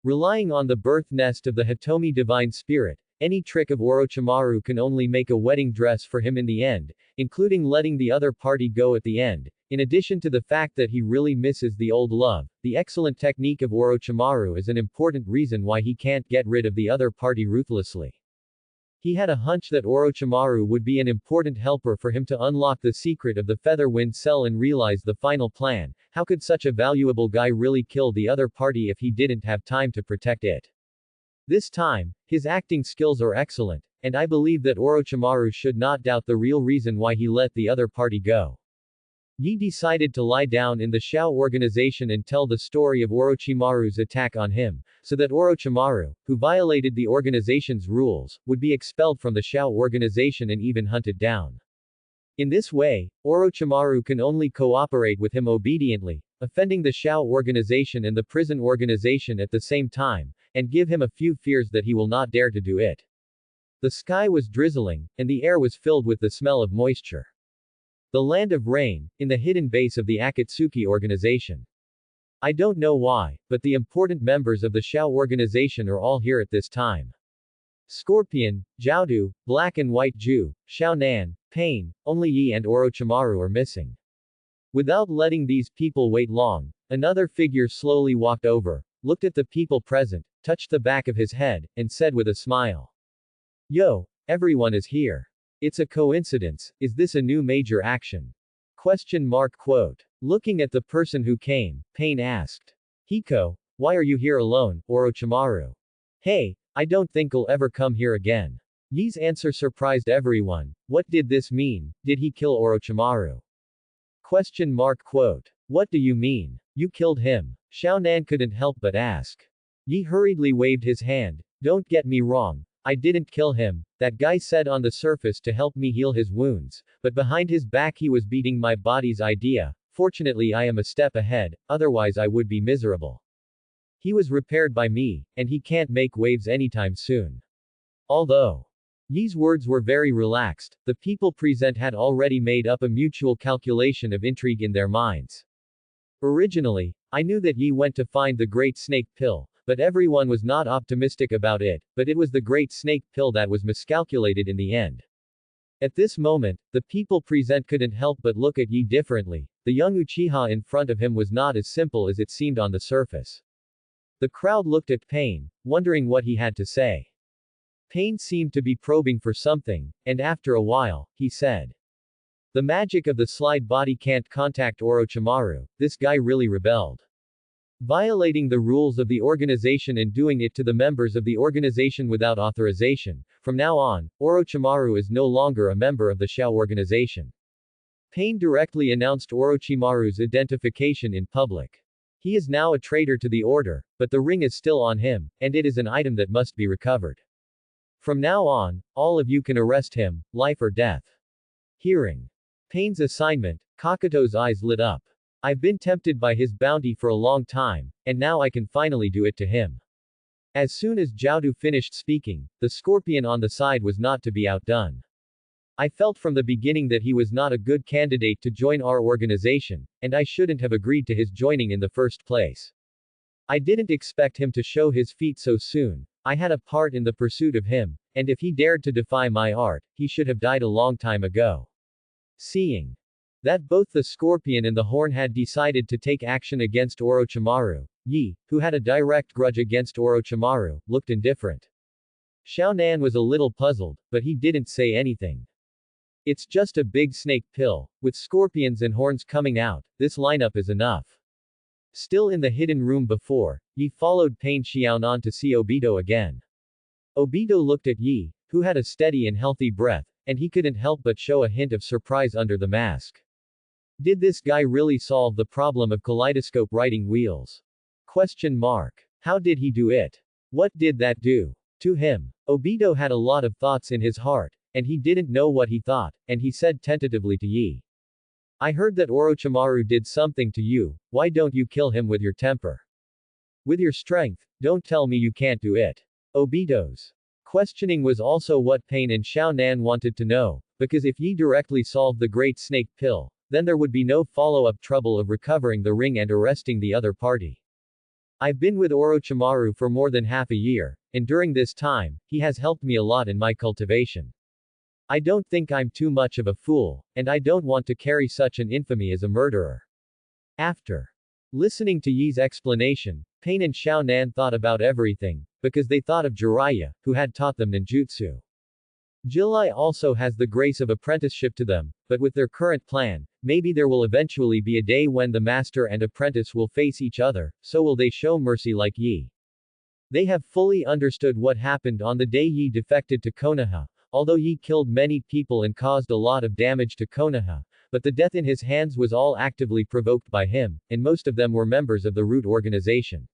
Relying on the birth nest of the Hitomi divine spirit, any trick of Orochimaru can only make a wedding dress for him in the end, including letting the other party go at the end. In addition to the fact that he really misses the old love, the excellent technique of Orochimaru is an important reason why he can't get rid of the other party ruthlessly. He had a hunch that Orochimaru would be an important helper for him to unlock the secret of the Featherwind cell and realize the final plan. How could such a valuable guy really kill the other party if he didn't have time to protect it? This time, his acting skills are excellent, and I believe that Orochimaru should not doubt the real reason why he let the other party go. Yi decided to lie down in the Shao organization and tell the story of Orochimaru's attack on him, so that Orochimaru, who violated the organization's rules, would be expelled from the Shao organization and even hunted down. In this way, Orochimaru can only cooperate with him obediently, offending the Shao organization and the prison organization at the same time, and give him a few fears that he will not dare to do it. The sky was drizzling, and the air was filled with the smell of moisture. The land of rain, in the hidden base of the Akatsuki organization. I don't know why, but the important members of the Shao organization are all here at this time. Scorpion, Jiaodu, Black and White Jew, Shao Nan, Pain, only Yi and Orochimaru are missing. Without letting these people wait long, another figure slowly walked over, looked at the people present, touched the back of his head, and said with a smile. Yo, everyone is here. It's a coincidence, is this a new major action? Quote. Looking at the person who came, Pain asked. Hiko, why are you here alone, Orochimaru? Hey, I don't think I'll ever come here again. Yi's answer surprised everyone. What did this mean? Did he kill Orochimaru? Quote. What do you mean? You killed him? Shao Nan couldn't help but ask. Yi hurriedly waved his hand. Don't get me wrong, I didn't kill him, that guy said on the surface to help me heal his wounds, but behind his back he was beating my body's idea. Fortunately I am a step ahead, otherwise I would be miserable. He was repaired by me, and he can't make waves anytime soon. Although Yi's words were very relaxed, the people present had already made up a mutual calculation of intrigue in their minds. Originally, I knew that Yi went to find the Great Snake Pill, but everyone was not optimistic about it, but it was the Great Snake Pill that was miscalculated in the end. At this moment, the people present couldn't help but look at Yi differently. The young Uchiha in front of him was not as simple as it seemed on the surface. The crowd looked at Pain, wondering what he had to say. Pain seemed to be probing for something, and after a while, he said, "The magic of the slide body can't contact Orochimaru, this guy really rebelled. Violating the rules of the organization and doing it to the members of the organization without authorization. From now on, Orochimaru is no longer a member of the Shao organization." Pain directly announced Orochimaru's identification in public. He is now a traitor to the order, but the ring is still on him, and it is an item that must be recovered. From now on, all of you can arrest him, life or death. Hearing Pain's assignment, Kakuto's eyes lit up. I've been tempted by his bounty for a long time, and now I can finally do it to him. As soon as Jiaodu finished speaking, the scorpion on the side was not to be outdone. I felt from the beginning that he was not a good candidate to join our organization, and I shouldn't have agreed to his joining in the first place. I didn't expect him to show his feet so soon. I had a part in the pursuit of him, and if he dared to defy my art, he should have died a long time ago. Seeing that both the Scorpion and the Horn had decided to take action against Orochimaru, Yi, who had a direct grudge against Orochimaru, looked indifferent. Xiao Nan was a little puzzled, but he didn't say anything. It's just a big snake pill, with scorpions and horns coming out, this lineup is enough. Still in the hidden room before, Yi followed Pain Xiaonan to see Obito again. Obito looked at Yi, who had a steady and healthy breath, and he couldn't help but show a hint of surprise under the mask. Did this guy really solve the problem of kaleidoscope writing wheels? Question mark. How did he do it? What did that do to him? Obito had a lot of thoughts in his heart, and he didn't know what he thought, and he said tentatively to Yi. I heard that Orochimaru did something to you, why don't you kill him with your temper? With your strength, don't tell me you can't do it. Obito's questioning was also what Pain and Xiao Nan wanted to know, because if Yi directly solved the Great Snake Pill, then there would be no follow-up trouble of recovering the ring and arresting the other party. I've been with Orochimaru for more than half a year, and during this time, he has helped me a lot in my cultivation. I don't think I'm too much of a fool, and I don't want to carry such an infamy as a murderer. After listening to Yi's explanation, Pain and Xiao Nan thought about everything, because they thought of Jiraiya, who had taught them ninjutsu. Jiraiya also has the grace of apprenticeship to them, but with their current plan, maybe there will eventually be a day when the master and apprentice will face each other, so will they show mercy like Yi. They have fully understood what happened on the day Yi defected to Konoha. Although Yi killed many people and caused a lot of damage to Konoha, but the death in his hands was all actively provoked by him, and most of them were members of the Root organization.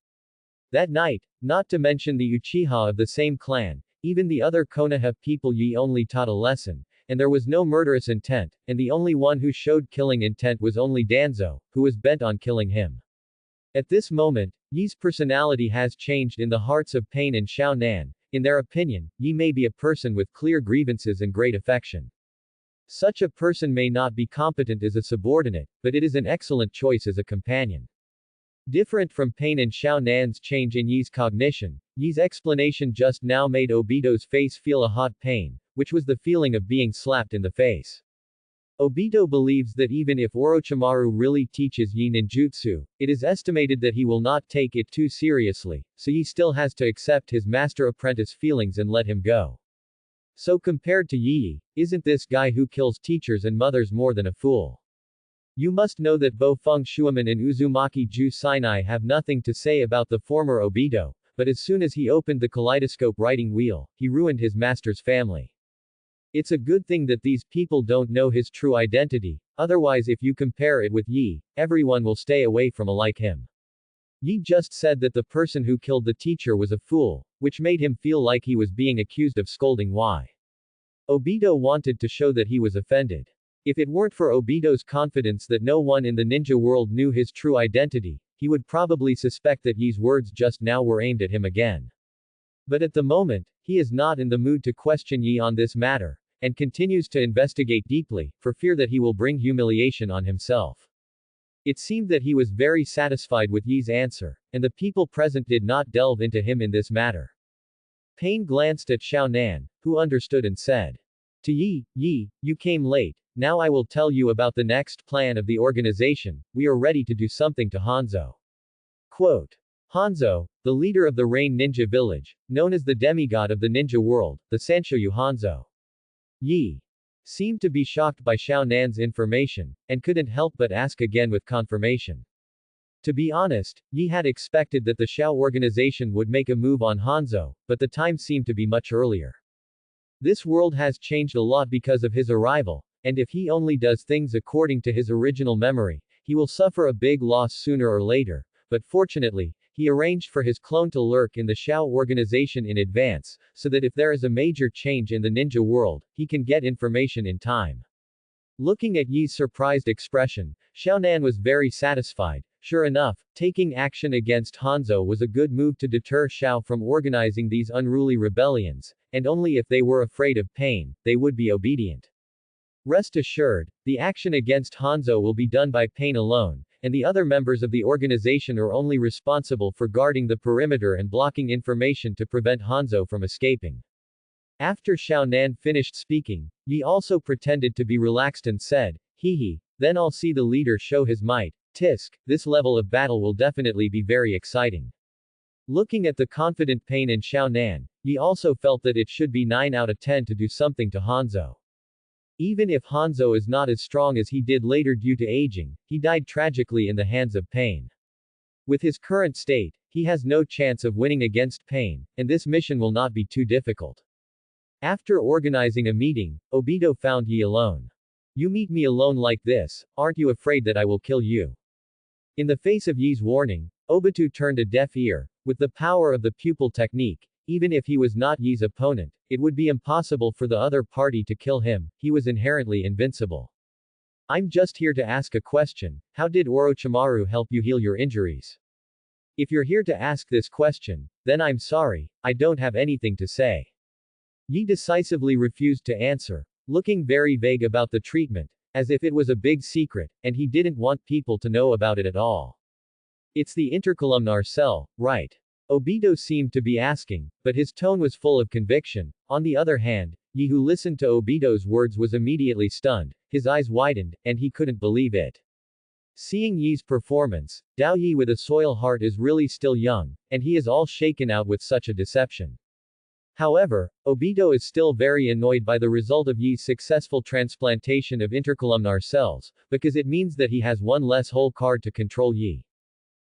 That night, not to mention the Uchiha of the same clan, even the other Konoha people Yi only taught a lesson, and there was no murderous intent, and the only one who showed killing intent was only Danzo, who was bent on killing him. At this moment, Yi's personality has changed in the hearts of Pain and Xiao Nan. In their opinion, Yi may be a person with clear grievances and great affection. Such a person may not be competent as a subordinate, but it is an excellent choice as a companion. Different from Pain and Xiao Nan's change in Yi's cognition, Yi's explanation just now made Obito's face feel a hot pain, which was the feeling of being slapped in the face. Obito believes that even if Orochimaru really teaches Yi ninjutsu, it is estimated that he will not take it too seriously, so Yi still has to accept his master-apprentice feelings and let him go. So compared to Yi, isn't this guy who kills teachers and mothers more than a fool? You must know that Bo-Feng Shuaman and Uzumaki Ju Sinai have nothing to say about the former Obito, but as soon as he opened the kaleidoscope writing wheel, he ruined his master's family. It's a good thing that these people don't know his true identity, otherwise if you compare it with Yi, everyone will stay away from like him. Yi just said that the person who killed the teacher was a fool, which made him feel like he was being accused of scolding Y. Obito wanted to show that he was offended. If it weren't for Obito's confidence that no one in the ninja world knew his true identity, he would probably suspect that Yi's words just now were aimed at him again. But at the moment, he is not in the mood to question Yi on this matter, and continues to investigate deeply, for fear that he will bring humiliation on himself. It seemed that he was very satisfied with Yi's answer, and the people present did not delve into him in this matter. Pain glanced at Xiao Nan, who understood and said to Yi, "Yi, you came late, now I will tell you about the next plan of the organization, we are ready to do something to Hanzo." Quote. Hanzo, the leader of the Rain Ninja Village, known as the demigod of the ninja world, the Sanshoyu Hanzo. Yi seemed to be shocked by Xiao Nan's information, and couldn't help but ask again with confirmation. To be honest, Yi had expected that the Xiao organization would make a move on Hanzo, but the time seemed to be much earlier. This world has changed a lot because of his arrival, and if he only does things according to his original memory, he will suffer a big loss sooner or later, but fortunately, he arranged for his clone to lurk in the Xiao organization in advance, so that if there is a major change in the ninja world, he can get information in time. Looking at Yi's surprised expression, Xiaonan was very satisfied. Sure enough, taking action against Hanzo was a good move to deter Xiao from organizing these unruly rebellions, and only if they were afraid of pain, they would be obedient. Rest assured, the action against Hanzo will be done by Pain alone, and the other members of the organization are only responsible for guarding the perimeter and blocking information to prevent Hanzo from escaping. After Xiao Nan finished speaking, Yi also pretended to be relaxed and said, "Hee, then I'll see the leader show his might. Tisk, this level of battle will definitely be very exciting." Looking at the confident Pain and Xiao Nan, Yi also felt that it should be 9 out of 10 to do something to Hanzo. Even if Hanzo is not as strong as he did later due to aging, he died tragically in the hands of Pain. With his current state, he has no chance of winning against Pain, and this mission will not be too difficult. After organizing a meeting, Obito found Yi alone. "You meet me alone like this, aren't you afraid that I will kill you?" In the face of Yi's warning, Obito turned a deaf ear. With the power of the pupil technique, even if he was not Yi's opponent, it would be impossible for the other party to kill him, he was inherently invincible. "I'm just here to ask a question, how did Orochimaru help you heal your injuries? If you're here to ask this question, then I'm sorry, I don't have anything to say." Yi decisively refused to answer, looking very vague about the treatment, as if it was a big secret, and he didn't want people to know about it at all. "It's the intercolumnar cell, right?" Obito seemed to be asking, but his tone was full of conviction. On the other hand, Yi, who listened to Obito's words, was immediately stunned, his eyes widened, and he couldn't believe it. Seeing Yi's performance, Dao Yi with a soil heart is really still young, and he is all shaken out with such a deception. However, Obito is still very annoyed by the result of Yi's successful transplantation of intercolumnar cells, because it means that he has one less whole card to control Yi.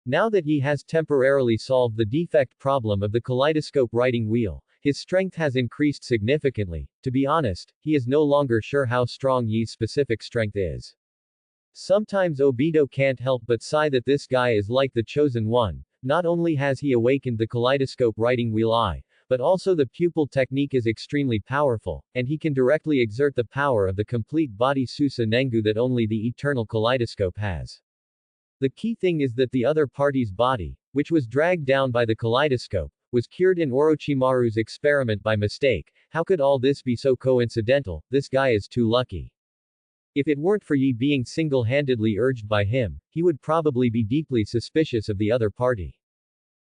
Now that Yi has temporarily solved the defect problem of the kaleidoscope writing wheel, his strength has increased significantly. To be honest, he is no longer sure how strong Yi's specific strength is. Sometimes Obito can't help but sigh that this guy is like the chosen one. Not only has he awakened the kaleidoscope writing wheel eye, but also the pupil technique is extremely powerful, and he can directly exert the power of the complete body Susa Nengu that only the eternal kaleidoscope has. The key thing is that the other party's body, which was dragged down by the kaleidoscope, was cured in Orochimaru's experiment by mistake. How could all this be so coincidental? This guy is too lucky. If it weren't for Yi being single-handedly urged by him, he would probably be deeply suspicious of the other party.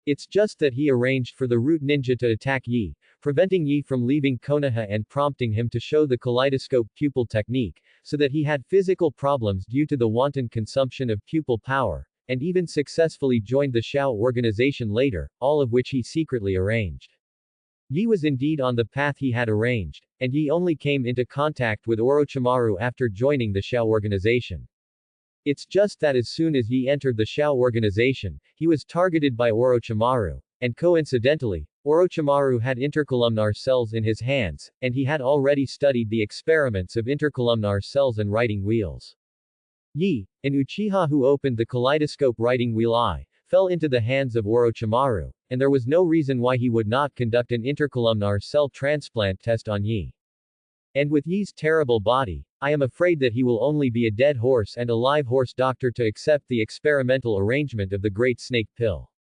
It's just that he arranged for the root ninja to attack Yi, preventing Yi from leaving Konoha and prompting him to show the kaleidoscope pupil technique, so that he had physical problems due to the wanton consumption of pupil power, and even successfully joined the Xiao organization later, all of which he secretly arranged. Yi was indeed on the path he had arranged, and Yi only came into contact with Orochimaru after joining the Xiao organization. It's just that as soon as Yi entered the Xiao organization, he was targeted by Orochimaru, and coincidentally, Orochimaru had intercolumnar cells in his hands, and he had already studied the experiments of intercolumnar cells and writing wheels. Yi, an Uchiha who opened the kaleidoscope writing wheel eye, fell into the hands of Orochimaru, and there was no reason why he would not conduct an intercolumnar cell transplant test on Yi. And with Yi's terrible body, I am afraid that he will only be a dead horse and a live horse doctor to accept the experimental arrangement of the Great Snake Pill.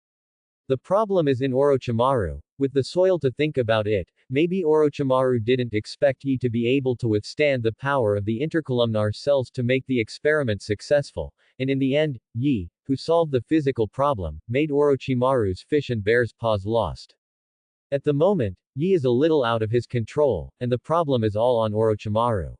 The problem is in Orochimaru. With the soil to think about it, maybe Orochimaru didn't expect Yi to be able to withstand the power of the intercolumnar cells to make the experiment successful, and in the end, Yi, who solved the physical problem, made Orochimaru's fish and bear's paws lost. At the moment, Yi is a little out of his control, and the problem is all on Orochimaru.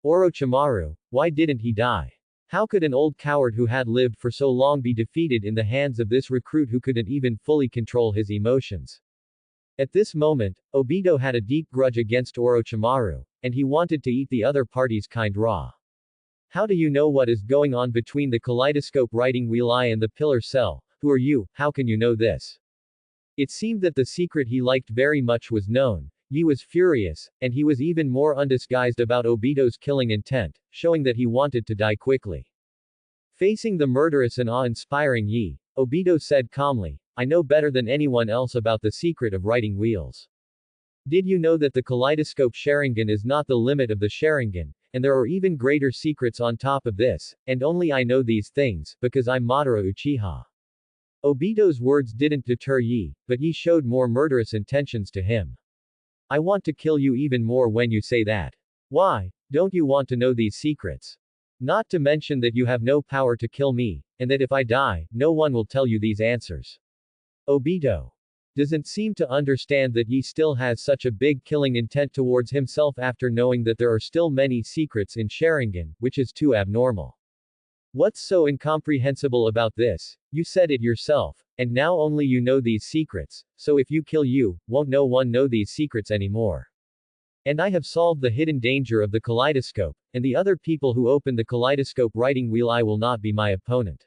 Orochimaru, why didn't he die? How could an old coward who had lived for so long be defeated in the hands of this recruit who couldn't even fully control his emotions? At this moment, Obito had a deep grudge against Orochimaru, and he wanted to eat the other party's kind raw. How do you know what is going on between the kaleidoscope writing wheel eye and the pillar cell? Who are you? How can you know this? It seemed that the secret he liked very much was known. Yi was furious, and he was even more undisguised about Obito's killing intent, showing that he wanted to die quickly. Facing the murderous and awe-inspiring Yi, Obito said calmly, I know better than anyone else about the secret of writing wheels. Did you know that the kaleidoscope Sharingan is not the limit of the Sharingan, and there are even greater secrets on top of this, and only I know these things, because I'm Madara Uchiha. Obito's words didn't deter Yi, but Yi showed more murderous intentions to him. I want to kill you even more when you say that. Why? Don't you want to know these secrets? Not to mention that you have no power to kill me, and that if I die, no one will tell you these answers. Obito doesn't seem to understand that Yi still has such a big killing intent towards himself after knowing that there are still many secrets in Sharingan, which is too abnormal. What's so incomprehensible about this? You said it yourself, and now only you know these secrets, so if you kill you, won't no one know these secrets anymore. And I have solved the hidden danger of the kaleidoscope, and the other people who open the kaleidoscope writing wheel I will not be my opponent.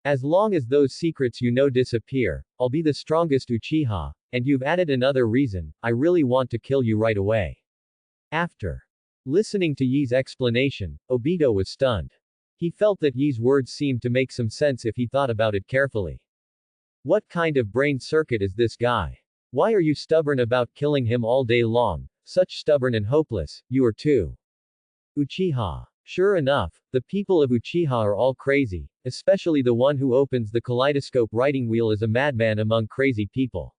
As long as those secrets you know disappear, I'll be the strongest Uchiha, and you've added another reason, I really want to kill you right away. After listening to Yi's explanation, Obito was stunned. He felt that Yi's words seemed to make some sense if he thought about it carefully. What kind of brain circuit is this guy? Why are you stubborn about killing him all day long? Such stubborn and hopeless, you are too. Uchiha. Sure enough, the people of Uchiha are all crazy, especially the one who opens the kaleidoscope writing wheel is a madman among crazy people.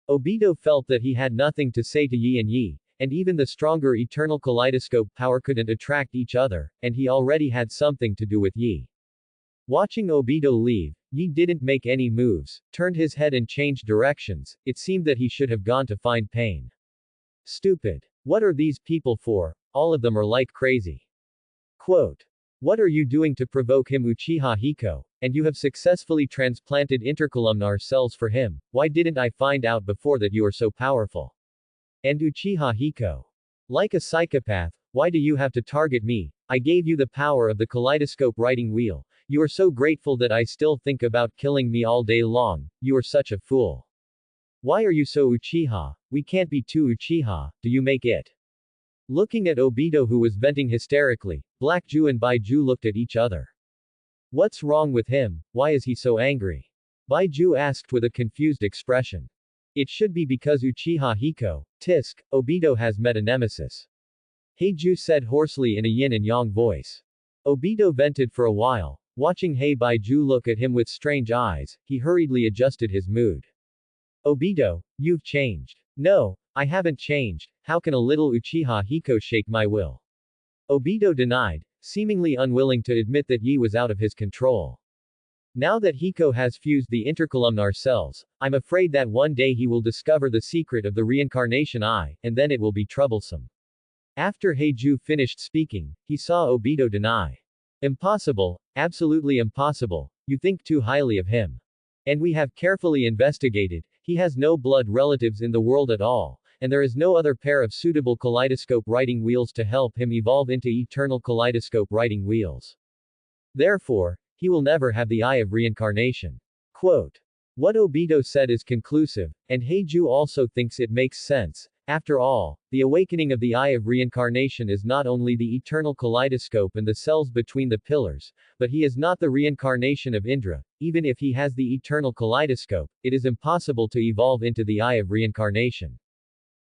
Obito felt that he had nothing to say to Yi, and even the stronger eternal kaleidoscope power couldn't attract each other, and he already had something to do with Yi. Watching Obito leave, Yi didn't make any moves, turned his head and changed directions. It seemed that he should have gone to find pain. Stupid. What are these people for? All of them are like crazy. Quote. What are you doing to provoke him Uchiha Hiko? And you have successfully transplanted intercolumnar cells for him. Why didn't I find out before that you are so powerful? And Uchiha Hiko. Like a psychopath, why do you have to target me? I gave you the power of the kaleidoscope writing wheel. You are so grateful that I still think about killing me all day long. You are such a fool. Why are you so Uchiha? We can't be too Uchiha, do you make it? Looking at Obito who was venting hysterically, Black Ju and Baiju looked at each other. What's wrong with him? Why is he so angry? Baiju asked with a confused expression. It should be because Uchiha Hiko, Tisk, Obito has met a nemesis. Heiju said hoarsely in a yin and yang voice. Obito vented for a while, watching Baiju look at him with strange eyes, he hurriedly adjusted his mood. Obito, you've changed. No, I haven't changed, how can a little Uchiha Hiko shake my will? Obito denied, seemingly unwilling to admit that Yi was out of his control. Now that Hiko has fused the intercolumnar cells, I'm afraid that one day he will discover the secret of the reincarnation eye, and then it will be troublesome. After Heiju finished speaking, he saw Obito deny. Impossible, absolutely impossible, you think too highly of him. And we have carefully investigated, he has no blood relatives in the world at all, and there is no other pair of suitable kaleidoscope writing wheels to help him evolve into eternal kaleidoscope writing wheels. Therefore, he will never have the eye of reincarnation. Quote. What Obito said is conclusive, and Heiju also thinks it makes sense. After all, the awakening of the eye of reincarnation is not only the eternal kaleidoscope and the cells between the pillars, but he is not the reincarnation of Indra. Even if he has the eternal kaleidoscope, it is impossible to evolve into the eye of reincarnation.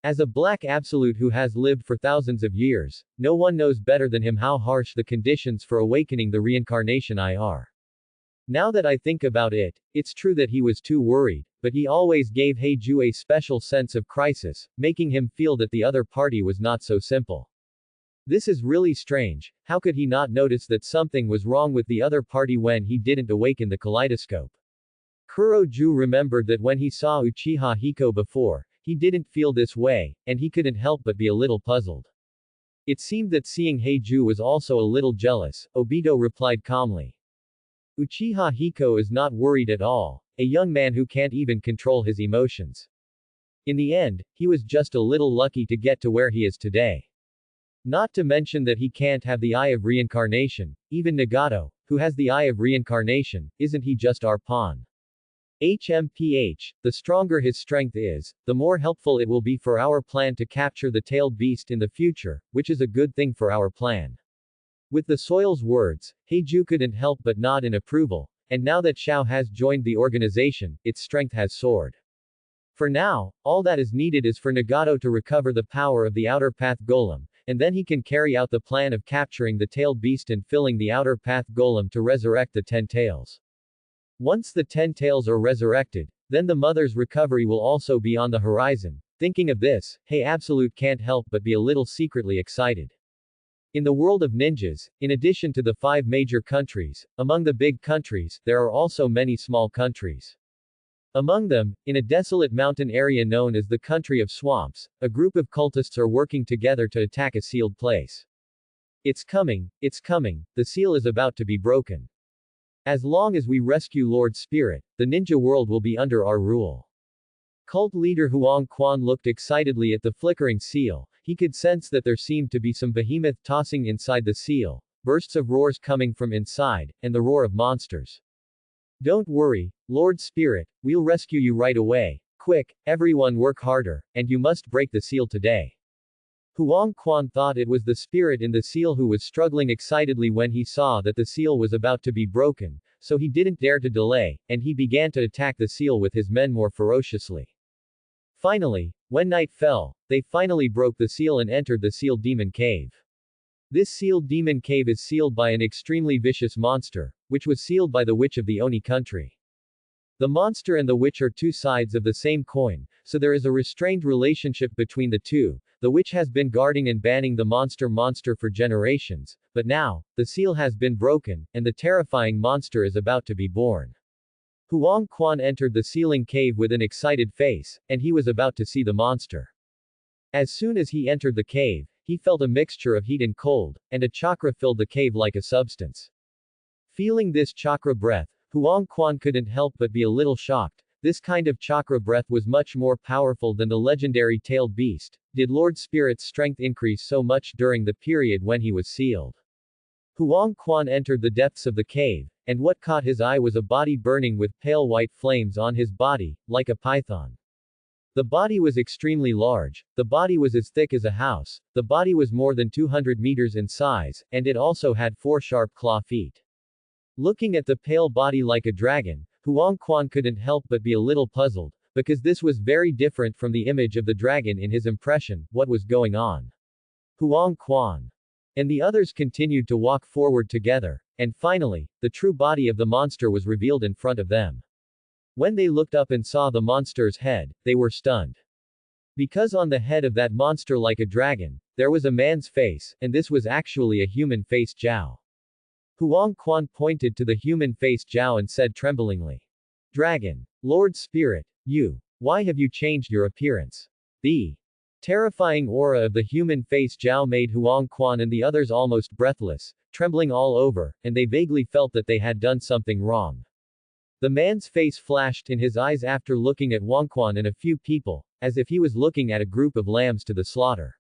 As a black absolute who has lived for thousands of years, no one knows better than him how harsh the conditions for awakening the reincarnation eye are. Now that I think about it, it's true that he was too worried, but he always gave Heiju a special sense of crisis, making him feel that the other party was not so simple. This is really strange. How could he not notice that something was wrong with the other party when he didn't awaken the kaleidoscope? Kuroju remembered that when he saw Uchiha Hiko before, he didn't feel this way, and he couldn't help but be a little puzzled. It seemed that seeing Heiju was also a little jealous. Obito replied calmly. Uchiha Hiko is not worried at all, a young man who can't even control his emotions. In the end, he was just a little lucky to get to where he is today. Not to mention that he can't have the eye of reincarnation, even Nagato, who has the eye of reincarnation, isn't he just our pawn? HMPH, the stronger his strength is, the more helpful it will be for our plan to capture the tailed beast in the future, which is a good thing for our plan. With the Soil's words, Heiju couldn't help but nod in approval, and now that Xiao has joined the organization, its strength has soared. For now, all that is needed is for Nagato to recover the power of the Outer Path Golem, and then he can carry out the plan of capturing the tailed beast and filling the Outer Path Golem to resurrect the 10 tails. Once the 10 tails are resurrected, then the mother's recovery will also be on the horizon. Thinking of this, Hey Absolute can't help but be a little secretly excited. In the world of ninjas, in addition to the 5 major countries, among the big countries, there are also many small countries. Among them, in a desolate mountain area known as the Country of Swamps, a group of cultists are working together to attack a sealed place. It's coming, the seal is about to be broken. As long as we rescue Lord Spirit, the ninja world will be under our rule. Cult leader Huang Quan looked excitedly at the flickering seal. He could sense that there seemed to be some behemoth tossing inside the seal, bursts of roars coming from inside, and the roar of monsters. Don't worry, Lord Spirit, we'll rescue you right away. Quick, everyone work harder, and you must break the seal today. Huang Quan thought it was the spirit in the seal who was struggling excitedly when he saw that the seal was about to be broken, so he didn't dare to delay, and he began to attack the seal with his men more ferociously. Finally, when night fell, they finally broke the seal and entered the sealed demon cave. This sealed demon cave is sealed by an extremely vicious monster, which was sealed by the witch of the Oni country. The monster and the witch are two sides of the same coin, so there is a restrained relationship between the two. The witch has been guarding and banning the monster for generations, but now, the seal has been broken, and the terrifying monster is about to be born. Huang Quan entered the sealing cave with an excited face, and he was about to see the monster. As soon as he entered the cave, he felt a mixture of heat and cold, and a chakra filled the cave like a substance. Feeling this chakra breath, Huang Quan couldn't help but be a little shocked. This kind of chakra breath was much more powerful than the legendary tailed beast. Did Lord Spirit's strength increase so much during the period when he was sealed? Huang Quan entered the depths of the cave, and what caught his eye was a body burning with pale white flames on his body, like a python. The body was extremely large, the body was as thick as a house, the body was more than 200 meters in size, and it also had 4 sharp claw feet. Looking at the pale body like a dragon, Huang Quan couldn't help but be a little puzzled, because this was very different from the image of the dragon in his impression. What was going on? Huang Quan and the others continued to walk forward together, and finally, the true body of the monster was revealed in front of them. When they looked up and saw the monster's head, they were stunned. Because on the head of that monster like a dragon, there was a man's face, and this was actually a human face Zhao. Huang Quan pointed to the human face Zhao and said tremblingly. Dragon. Lord Spirit, why have you changed your appearance? The terrifying aura of the human face Zhao made Huang Quan and the others almost breathless, trembling all over, and they vaguely felt that they had done something wrong. The man's face flashed in his eyes after looking at Huang Quan and a few people, as if he was looking at a group of lambs to the slaughter.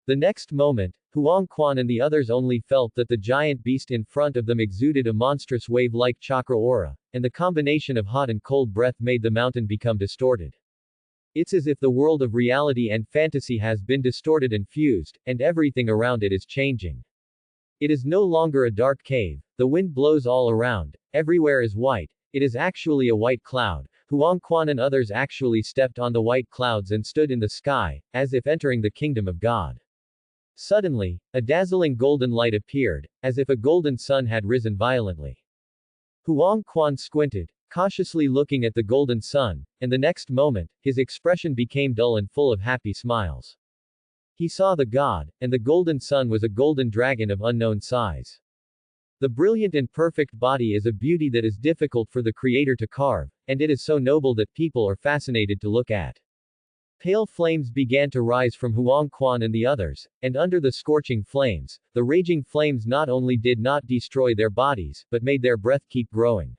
The next moment, Huang Quan and the others only felt that the giant beast in front of them exuded a monstrous wave-like chakra aura, and the combination of hot and cold breath made the mountain become distorted. It's as if the world of reality and fantasy has been distorted and fused, and everything around it is changing. It is no longer a dark cave, the wind blows all around, everywhere is white, it is actually a white cloud. Huang Quan and others actually stepped on the white clouds and stood in the sky, as if entering the kingdom of God. Suddenly, a dazzling golden light appeared, as if a golden sun had risen violently. Huang Quan squinted, cautiously looking at the golden sun, and the next moment, his expression became dull and full of happy smiles. He saw the god, and the golden sun was a golden dragon of unknown size. The brilliant and perfect body is a beauty that is difficult for the creator to carve, and it is so noble that people are fascinated to look at. Pale flames began to rise from Huang Quan and the others, and under the scorching flames, the raging flames not only did not destroy their bodies, but made their breath keep growing.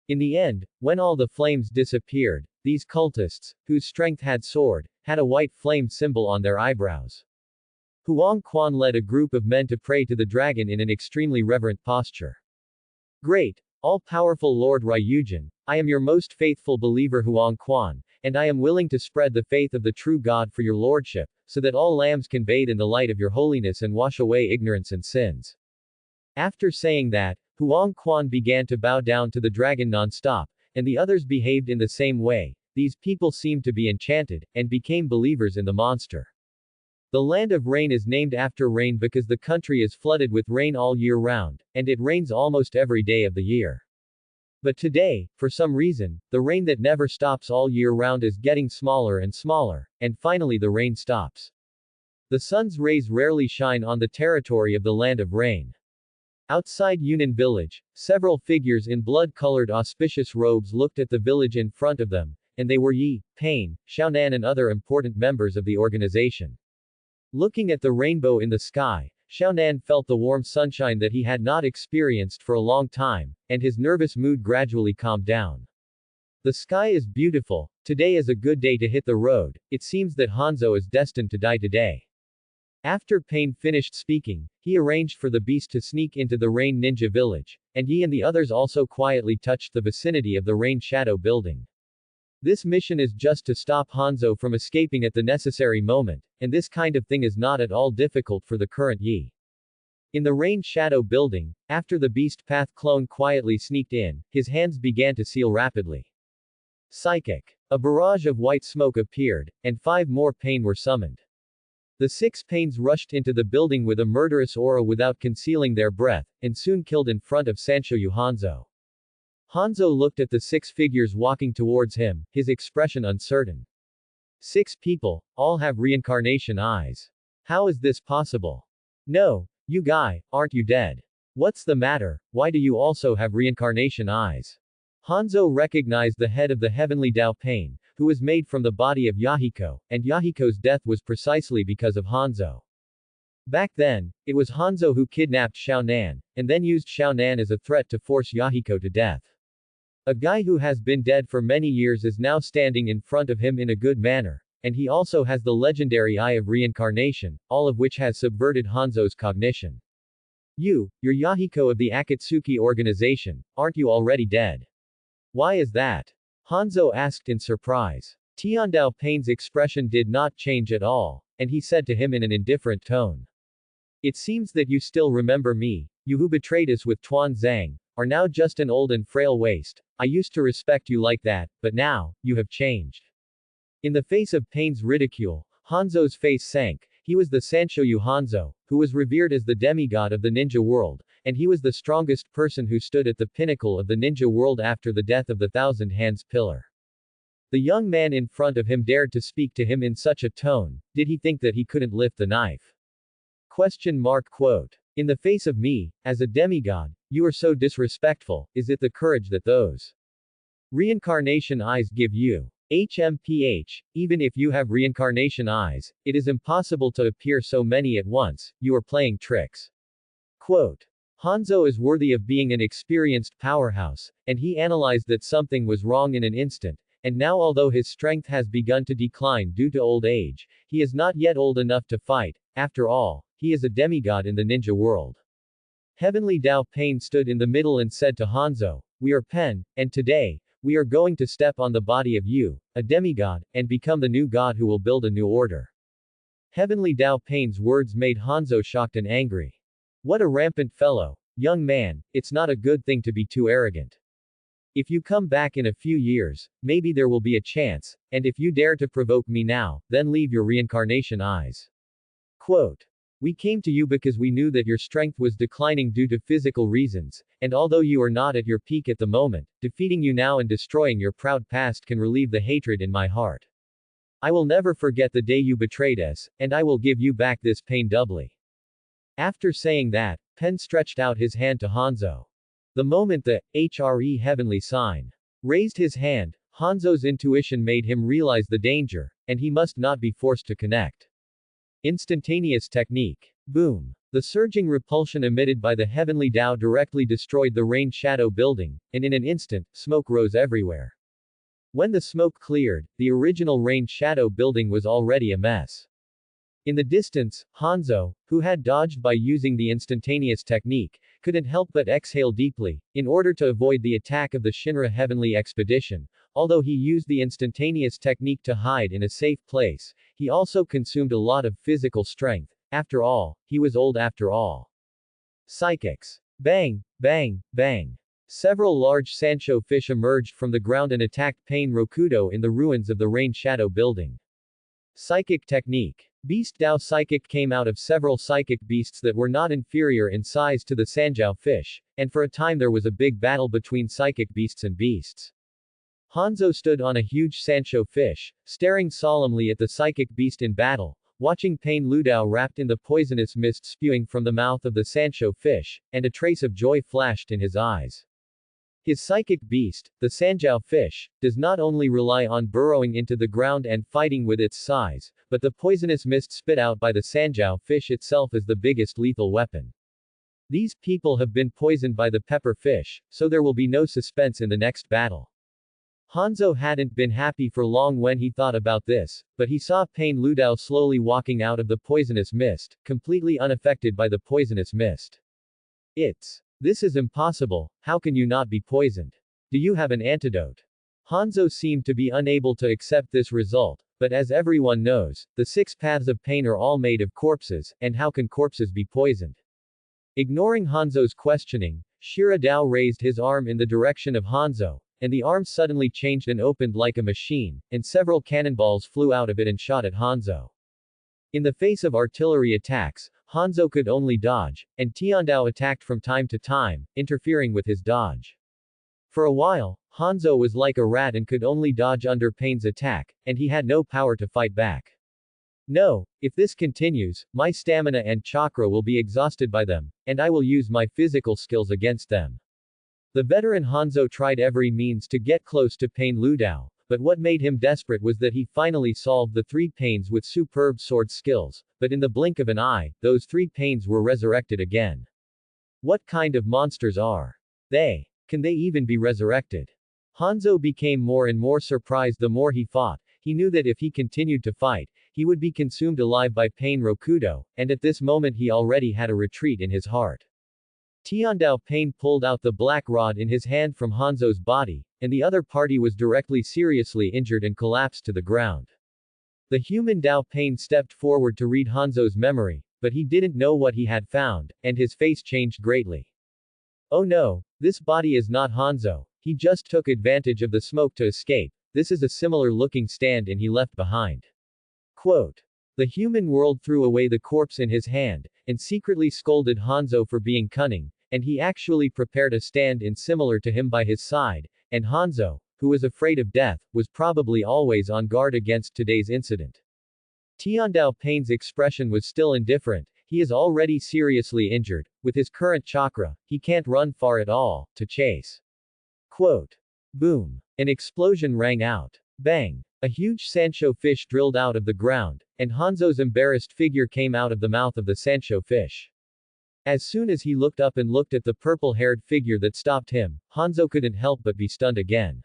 In the end, when all the flames disappeared, these cultists, whose strength had soared, had a white flame symbol on their eyebrows. Huang Quan led a group of men to pray to the dragon in an extremely reverent posture. Great, all-powerful Lord Ryujin, I am your most faithful believer Huang Quan, and I am willing to spread the faith of the true God for your lordship, so that all lambs can bathe in the light of your holiness and wash away ignorance and sins. After saying that, Huang Quan began to bow down to the dragon non-stop, and the others behaved in the same way. These people seemed to be enchanted, and became believers in the monster. The land of rain is named after rain because the country is flooded with rain all year round, and it rains almost every day of the year. But today, for some reason, the rain that never stops all year round is getting smaller and smaller, and finally the rain stops. The sun's rays rarely shine on the territory of the land of rain. Outside Yunnan village, several figures in blood-colored auspicious robes looked at the village in front of them, and they were Yi, Pain, Xiaonan and other important members of the organization. Looking at the rainbow in the sky, Xiaonan felt the warm sunshine that he had not experienced for a long time, and his nervous mood gradually calmed down. The sky is beautiful, today is a good day to hit the road, it seems that Hanzo is destined to die today. After Pain finished speaking, he arranged for the beast to sneak into the Rain Ninja village, and Yi and the others also quietly touched the vicinity of the Rain Shadow building. This mission is just to stop Hanzo from escaping at the necessary moment, and this kind of thing is not at all difficult for the current Yi. In the Rain Shadow building, after the Beast Path clone quietly sneaked in, his hands began to seal rapidly. Psychic. A barrage of white smoke appeared, and 5 more Pain were summoned. The 6 Pains rushed into the building with a murderous aura without concealing their breath, and soon killed in front of Sanshoyu Hanzo. Hanzo looked at the 6 figures walking towards him, his expression uncertain. 6 people, all have reincarnation eyes. How is this possible? No, you guy, aren't you dead? What's the matter, why do you also have reincarnation eyes? Hanzo recognized the head of the heavenly Dao Pain, who was made from the body of Yahiko, and Yahiko's death was precisely because of Hanzo. Back then, it was Hanzo who kidnapped Xiaonan, and then used Xiaonan as a threat to force Yahiko to death. A guy who has been dead for many years is now standing in front of him in a good manner, and he also has the legendary Eye of Reincarnation, all of which has subverted Hanzo's cognition. You're Yahiko of the Akatsuki organization, aren't you already dead? Why is that? Hanzo asked in surprise. Tiandao Pain's expression did not change at all, and he said to him in an indifferent tone. It seems that you still remember me, you who betrayed us with Tuan Zhang, are now just an old and frail waste. I used to respect you like that, but now, you have changed. In the face of Pain's ridicule, Hanzo's face sank. He was the Sanshoyu Hanzo, who was revered as the demigod of the ninja world, and he was the strongest person who stood at the pinnacle of the ninja world after the death of the Thousand Hands Pillar. The young man in front of him dared to speak to him in such a tone. Did he think that he couldn't lift the knife? Quote. In the face of me, as a demigod, you are so disrespectful, is it the courage that those reincarnation eyes give you? HMPH, even if you have reincarnation eyes, it is impossible to appear so many at once, you are playing tricks. Quote. Hanzo is worthy of being an experienced powerhouse, and he analyzed that something was wrong in an instant, and now although his strength has begun to decline due to old age, he is not yet old enough to fight. After all, he is a demigod in the ninja world. Heavenly Dao Pain stood in the middle and said to Hanzo, we are Pen, and today, We are going to step on the body of you, a demigod, and become the new god who will build a new order. Heavenly Dao Pain's words made Hanzo shocked and angry. What a rampant fellow. Young man, it's not a good thing to be too arrogant. If you come back in a few years, maybe there will be a chance, and if you dare to provoke me now, then leave your reincarnation eyes. Quote. We came to you because we knew that your strength was declining due to physical reasons, and although you are not at your peak at the moment, defeating you now and destroying your proud past can relieve the hatred in my heart. I will never forget the day you betrayed us, and I will give you back this pain doubly. After saying that, Pen stretched out his hand to Hanzo. The moment the HRE heavenly sign raised his hand, Hanzo's intuition made him realize the danger, and he must not be forced to connect. Instantaneous technique. Boom. The surging repulsion emitted by the heavenly Dao directly destroyed the rain shadow building, and in an instant, smoke rose everywhere. When the smoke cleared, the original rain shadow building was already a mess. In the distance, Hanzo, who had dodged by using the instantaneous technique, couldn't help but exhale deeply, in order to avoid the attack of the Shinra Heavenly Expedition. Although he used the instantaneous technique to hide in a safe place, he also consumed a lot of physical strength. After all, he was old after all. Psychics. Bang, bang, bang. Several large Sancho fish emerged from the ground and attacked Pain Rokudo in the ruins of the rain shadow building. Psychic technique. Beast Dao Psychic came out of several psychic beasts that were not inferior in size to the Sanjiao fish, and for a time there was a big battle between psychic beasts and beasts. Hanzo stood on a huge Sancho fish, staring solemnly at the psychic beast in battle, watching Pain Ludao wrapped in the poisonous mist spewing from the mouth of the Sancho fish, and a trace of joy flashed in his eyes. His psychic beast, the Sanjiao fish, does not only rely on burrowing into the ground and fighting with its size, but the poisonous mist spit out by the Sanjiao fish itself is the biggest lethal weapon. These people have been poisoned by the pepper fish, so there will be no suspense in the next battle. Hanzo hadn't been happy for long when he thought about this, but he saw Pain Ludao slowly walking out of the poisonous mist, completely unaffected by the poisonous mist. This is impossible. How can you not be poisoned? Do you have an antidote? Hanzo seemed to be unable to accept this result, but as everyone knows, the 6 paths of pain are all made of corpses, and how can corpses be poisoned? Ignoring Hanzo's questioning, Shira Dao raised his arm in the direction of Hanzo, and the arm suddenly changed and opened like a machine, and several cannonballs flew out of it and shot at Hanzo. In the face of artillery attacks, Hanzo could only dodge, and Tiandao attacked from time to time, interfering with his dodge. For a while, Hanzo was like a rat and could only dodge under Pain's attack, and he had no power to fight back. No, if this continues, my stamina and chakra will be exhausted by them, and I will use my physical skills against them. The veteran Hanzo tried every means to get close to Pain Ludao, but what made him desperate was that he finally solved the 3 pains with superb sword skills, but in the blink of an eye, those 3 pains were resurrected again. What kind of monsters are they? Can they even be resurrected? Hanzo became more and more surprised the more he fought. He knew that if he continued to fight, he would be consumed alive by Pain Rokudo, and at this moment he already had a retreat in his heart. Tiandao Pain pulled out the black rod in his hand from Hanzo's body, and the other party was directly seriously injured and collapsed to the ground. The human Dao Pain stepped forward to read Hanzo's memory, but he didn't know what he had found, and his face changed greatly. Oh no, this body is not Hanzo, he just took advantage of the smoke to escape, this is a similar looking stand-in he left behind. Quote. The human world threw away the corpse in his hand, and secretly scolded Hanzo for being cunning, and he actually prepared a stand-in similar to him by his side, and Hanzo, who was afraid of death, was probably always on guard against today's incident. Tiandao Pain's expression was still indifferent, he is already seriously injured, with his current chakra, he can't run far at all, to chase. Quote. Boom. An explosion rang out. Bang. A huge Sancho fish drilled out of the ground, and Hanzo's embarrassed figure came out of the mouth of the Sancho fish. As soon as he looked up and looked at the purple-haired figure that stopped him, Hanzo couldn't help but be stunned again.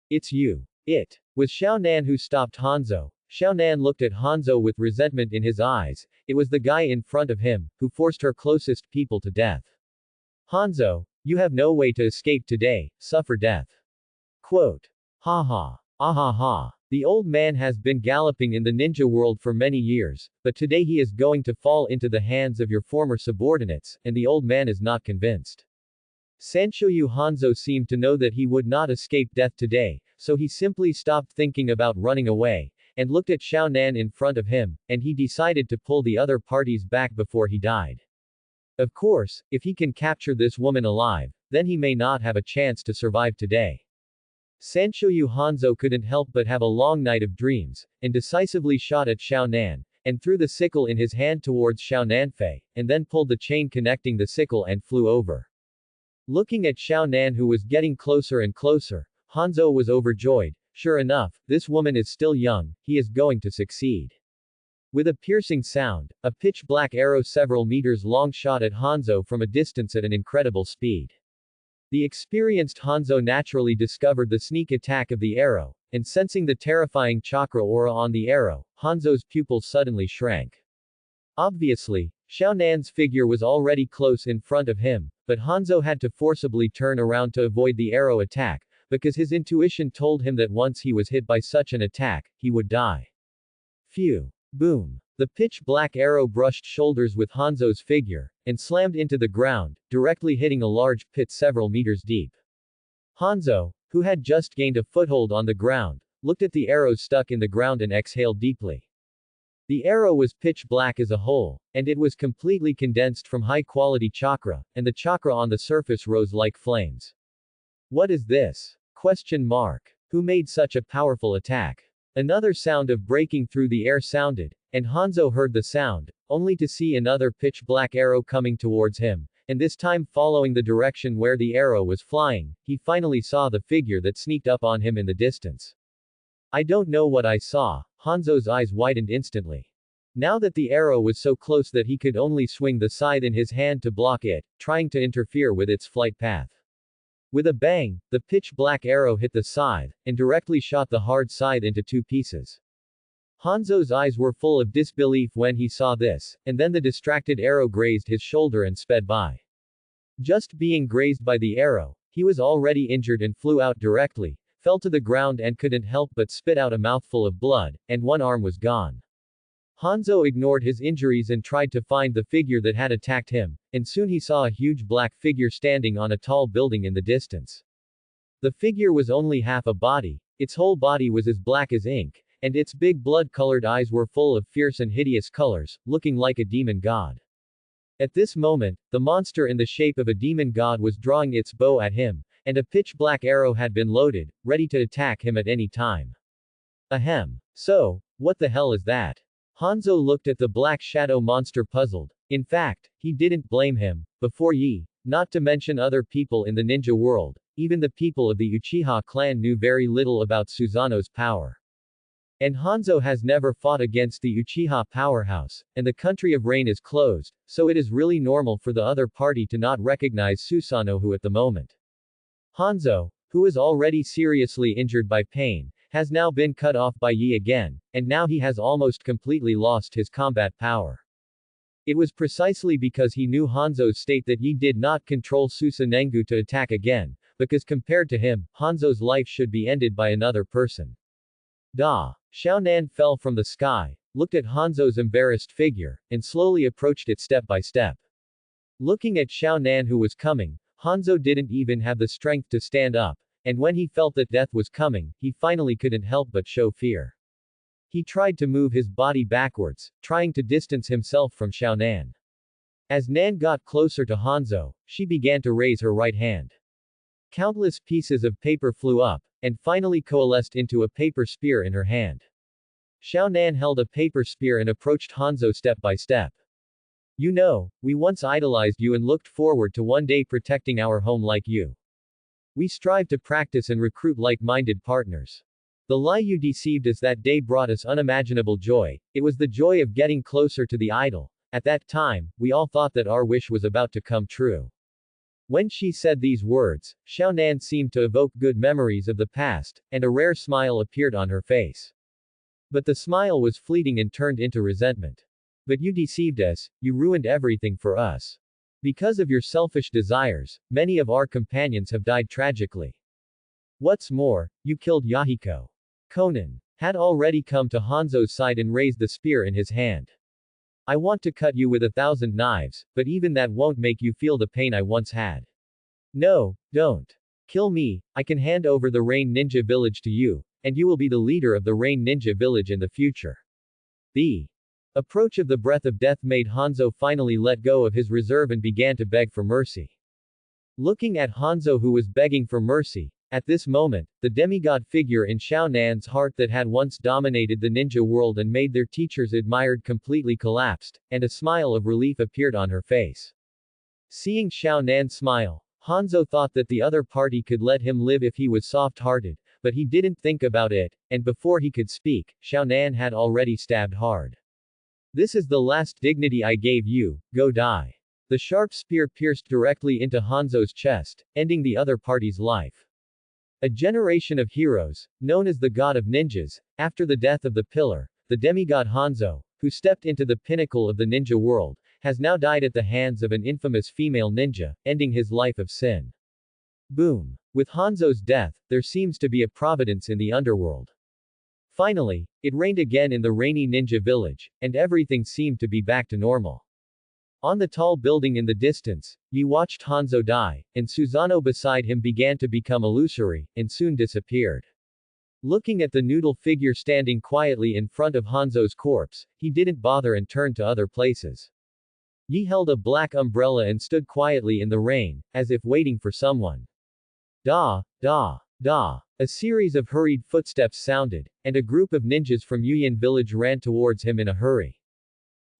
It's you. It was Xiao Nan who stopped Hanzo. Xiao Nan looked at Hanzo with resentment in his eyes. It was the guy in front of him, who forced her closest people to death. Hanzo, you have no way to escape today, suffer death. Quote. Ha ha. Ah ha ha. The old man has been galloping in the ninja world for many years, but today he is going to fall into the hands of your former subordinates, and the old man is not convinced. Sanshoyu Hanzo seemed to know that he would not escape death today, so he simply stopped thinking about running away, and looked at Xiao Nan in front of him, and he decided to pull the other parties back before he died. Of course, if he can capture this woman alive, then he may not have a chance to survive today. Sanshoyu Hanzo couldn't help but have a long night of dreams, and decisively shot at Xiao Nan, and threw the sickle in his hand towards Xiao Nanfei, and then pulled the chain connecting the sickle and flew over. Looking at Xiao Nan who was getting closer and closer, Hanzo was overjoyed. Sure enough, this woman is still young, he is going to succeed. With a piercing sound, a pitch-black arrow several meters long shot at Hanzo from a distance at an incredible speed. The experienced Hanzo naturally discovered the sneak attack of the arrow, and sensing the terrifying chakra aura on the arrow, Hanzo's pupils suddenly shrank. Obviously, Xiao Nan's figure was already close in front of him, but Hanzo had to forcibly turn around to avoid the arrow attack, because his intuition told him that once he was hit by such an attack, he would die. Phew. Boom. The pitch-black arrow brushed shoulders with Hanzo's figure, and slammed into the ground, directly hitting a large pit several meters deep. Hanzo, who had just gained a foothold on the ground, looked at the arrow stuck in the ground and exhaled deeply. The arrow was pitch black as a whole, and it was completely condensed from high-quality chakra, and the chakra on the surface rose like flames. What is this? Question mark. Who made such a powerful attack? Another sound of breaking through the air sounded, and Hanzo heard the sound, only to see another pitch-black arrow coming towards him, and this time following the direction where the arrow was flying, he finally saw the figure that sneaked up on him in the distance. I don't know what I saw. Hanzo's eyes widened instantly. Now that the arrow was so close that he could only swing the scythe in his hand to block it, trying to interfere with its flight path. With a bang, the pitch-black arrow hit the scythe, and directly shot the hard scythe into two pieces. Hanzo's eyes were full of disbelief when he saw this, and then the distracted arrow grazed his shoulder and sped by. Just being grazed by the arrow, he was already injured and flew out directly, fell to the ground and couldn't help but spit out a mouthful of blood, and one arm was gone. Hanzo ignored his injuries and tried to find the figure that had attacked him, and soon he saw a huge black figure standing on a tall building in the distance. The figure was only half a body, its whole body was as black as ink, and its big blood-colored eyes were full of fierce and hideous colors, looking like a demon god. At this moment, the monster in the shape of a demon god was drawing its bow at him, and a pitch-black arrow had been loaded, ready to attack him at any time. Ahem. So, what the hell is that? Hanzo looked at the black shadow monster puzzled. In fact, he didn't blame him. Before Yi, not to mention other people in the ninja world, even the people of the Uchiha clan knew very little about Susanoo's power. And Hanzo has never fought against the Uchiha powerhouse, and the country of rain is closed, so it is really normal for the other party to not recognize Susanoo at the moment. Hanzo, who is already seriously injured by pain, has now been cut off by Yi again, and now he has almost completely lost his combat power. It was precisely because he knew Hanzo's state that Yi did not control Susanoo to attack again, because compared to him, Hanzo's life should be ended by another person. Da. Xiao Nan fell from the sky, looked at Hanzo's embarrassed figure, and slowly approached it step by step. Looking at Xiao Nan who was coming, Hanzo didn't even have the strength to stand up, and when he felt that death was coming, he finally couldn't help but show fear. He tried to move his body backwards, trying to distance himself from Xiao Nan. As Nan got closer to Hanzo, she began to raise her right hand. Countless pieces of paper flew up, and finally coalesced into a paper spear in her hand. Xiao Nan held a paper spear and approached Hanzo step by step. You know, we once idolized you and looked forward to one day protecting our home like you. We strive to practice and recruit like-minded partners. The lie you deceived us that day brought us unimaginable joy. It was the joy of getting closer to the idol. At that time, we all thought that our wish was about to come true. When she said these words, Xiao Nan seemed to evoke good memories of the past, and a rare smile appeared on her face. But the smile was fleeting and turned into resentment. But you deceived us, you ruined everything for us. Because of your selfish desires, many of our companions have died tragically. What's more, you killed Yahiko. Conan had already come to Hanzo's side and raised the spear in his hand. I want to cut you with 1,000 knives, but even that won't make you feel the pain I once had. No, don't. Kill me, I can hand over the Rain Ninja Village to you, and you will be the leader of the Rain Ninja Village in the future. The approach of the breath of death made Hanzo finally let go of his reserve and began to beg for mercy. Looking at Hanzo, who was begging for mercy, at this moment, the demigod figure in Xiao Nan's heart that had once dominated the ninja world and made their teachers admired completely collapsed, and a smile of relief appeared on her face. Seeing Xiao Nan smile, Hanzo thought that the other party could let him live if he was soft-hearted, but he didn't think about it, and before he could speak, Xiao Nan had already stabbed hard. This is the last dignity I gave you, go die. The sharp spear pierced directly into Hanzo's chest, ending the other party's life. A generation of heroes, known as the God of Ninjas, after the death of the pillar, the demigod Hanzo, who stepped into the pinnacle of the ninja world, has now died at the hands of an infamous female ninja, ending his life of sin. Boom. With Hanzo's death, there seems to be a providence in the underworld. Finally, it rained again in the rainy ninja village, and everything seemed to be back to normal. On the tall building in the distance, Yi watched Hanzo die, and Susanoo beside him began to become illusory, and soon disappeared. Looking at the noodle figure standing quietly in front of Hanzo's corpse, he didn't bother and turned to other places. Yi held a black umbrella and stood quietly in the rain, as if waiting for someone. Da, da, da. A series of hurried footsteps sounded, and a group of ninjas from Yuyan village ran towards him in a hurry.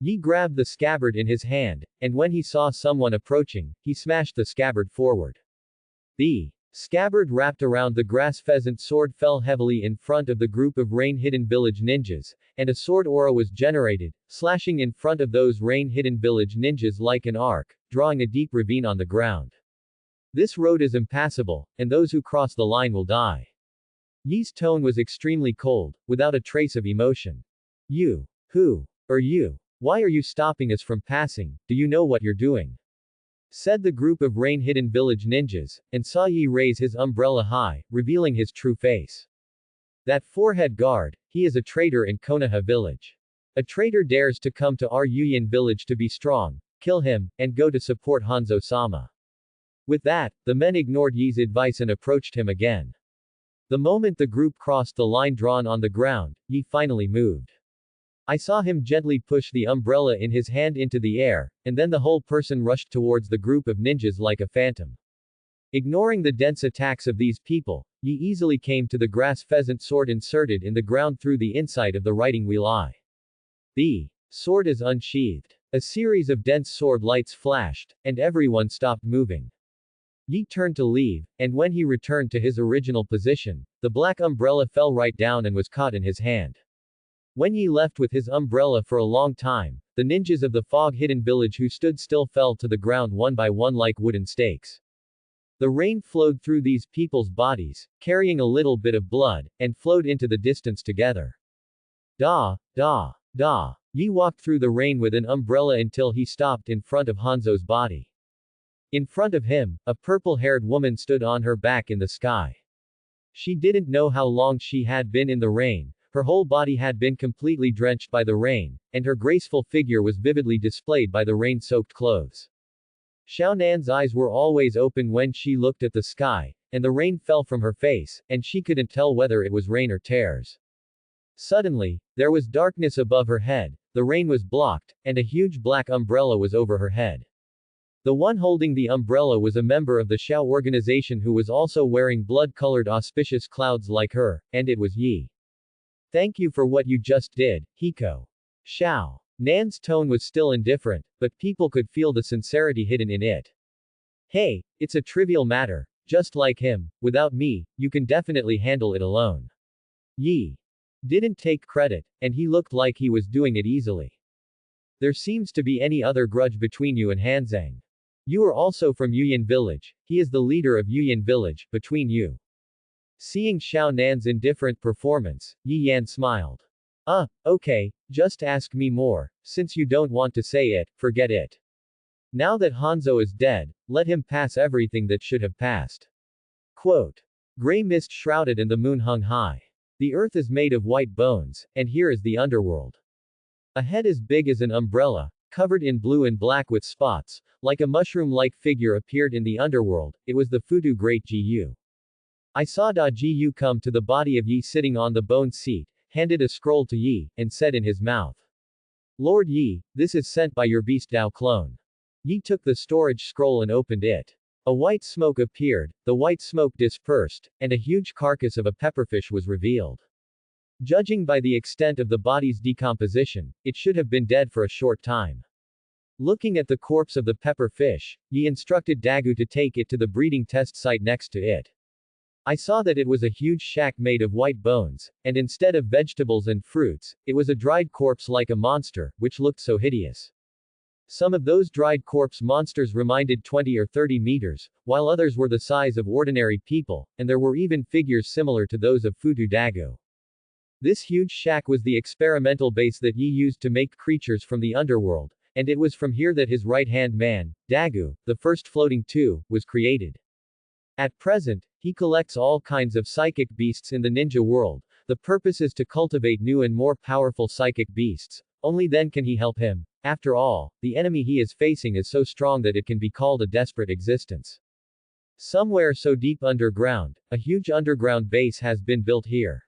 Yi grabbed the scabbard in his hand, and when he saw someone approaching, he smashed the scabbard forward. The scabbard wrapped around the grass pheasant sword fell heavily in front of the group of rain-hidden village ninjas, and a sword aura was generated, slashing in front of those rain-hidden village ninjas like an arc, drawing a deep ravine on the ground. This road is impassable, and those who cross the line will die. Yi's tone was extremely cold, without a trace of emotion. You. Who are you? Why are you stopping us from passing? Do you know what you're doing? Said the group of rain-hidden village ninjas, and saw Yi raise his umbrella high, revealing his true face. That forehead guard, he is a traitor in Konoha village. A traitor dares to come to our Yuyan village to be strong, kill him, and go to support Hanzo-sama. With that, the men ignored Yi's advice and approached him again. The moment the group crossed the line drawn on the ground, Yi finally moved. I saw him gently push the umbrella in his hand into the air, and then the whole person rushed towards the group of ninjas like a phantom. Ignoring the dense attacks of these people, Yi easily came to the grass pheasant sword inserted in the ground through the inside of the riding wheel eye. The sword is unsheathed. A series of dense sword lights flashed, and everyone stopped moving. Yi turned to leave, and when he returned to his original position, the black umbrella fell right down and was caught in his hand. When Yi left with his umbrella for a long time, the ninjas of the fog-hidden village who stood still fell to the ground one by one like wooden stakes. The rain flowed through these people's bodies, carrying a little bit of blood, and flowed into the distance together. Da, da, da. Yi walked through the rain with an umbrella until he stopped in front of Hanzo's body. In front of him, a purple-haired woman stood on her back in the sky. She didn't know how long she had been in the rain. Her whole body had been completely drenched by the rain, and her graceful figure was vividly displayed by the rain-soaked clothes. Xiao Nan's eyes were always open when she looked at the sky, and the rain fell from her face, and she couldn't tell whether it was rain or tears. Suddenly, there was darkness above her head, the rain was blocked, and a huge black umbrella was over her head. The one holding the umbrella was a member of the Xiao organization who was also wearing blood-colored auspicious clouds like her, and it was Yi. Thank you for what you just did, Hiko. Xiao Nan's tone was still indifferent, but people could feel the sincerity hidden in it. Hey, it's a trivial matter, just like him, without me, you can definitely handle it alone. Yi didn't take credit, and he looked like he was doing it easily. There seems to be any other grudge between you and Hanzang. You are also from Yuyan village, he is the leader of Yuyan village, between you. Seeing Xiao Nan's indifferent performance, Yi Yan smiled. Okay, just ask me more, since you don't want to say it, forget it. Now that Hanzo is dead, let him pass everything that should have passed. Quote. Gray mist shrouded and the moon hung high. The earth is made of white bones, and here is the underworld. A head as big as an umbrella, covered in blue and black with spots, like a mushroom-like figure appeared in the underworld. It was the Futu Great Gu. I saw Da Gu come to the body of Yi sitting on the bone seat, handed a scroll to Yi, and said in his mouth, "Lord Yi, this is sent by your beast Dao clone." Yi took the storage scroll and opened it. A white smoke appeared, the white smoke dispersed, and a huge carcass of a pepperfish was revealed. Judging by the extent of the body's decomposition, it should have been dead for a short time. Looking at the corpse of the pepperfish, Yi instructed Dagu to take it to the breeding test site next to it. I saw that it was a huge shack made of white bones, and instead of vegetables and fruits, it was a dried corpse like a monster, which looked so hideous. Some of those dried corpse monsters reminded 20 or 30 meters, while others were the size of ordinary people, and there were even figures similar to those of Futu Dagu. This huge shack was the experimental base that Yi used to make creatures from the underworld, and it was from here that his right-hand man, Dagu, the first floating two, was created. At present, he collects all kinds of psychic beasts in the ninja world. The purpose is to cultivate new and more powerful psychic beasts. Only then can he help him. After all, the enemy he is facing is so strong that it can be called a desperate existence. Somewhere so deep underground, a huge underground base has been built here.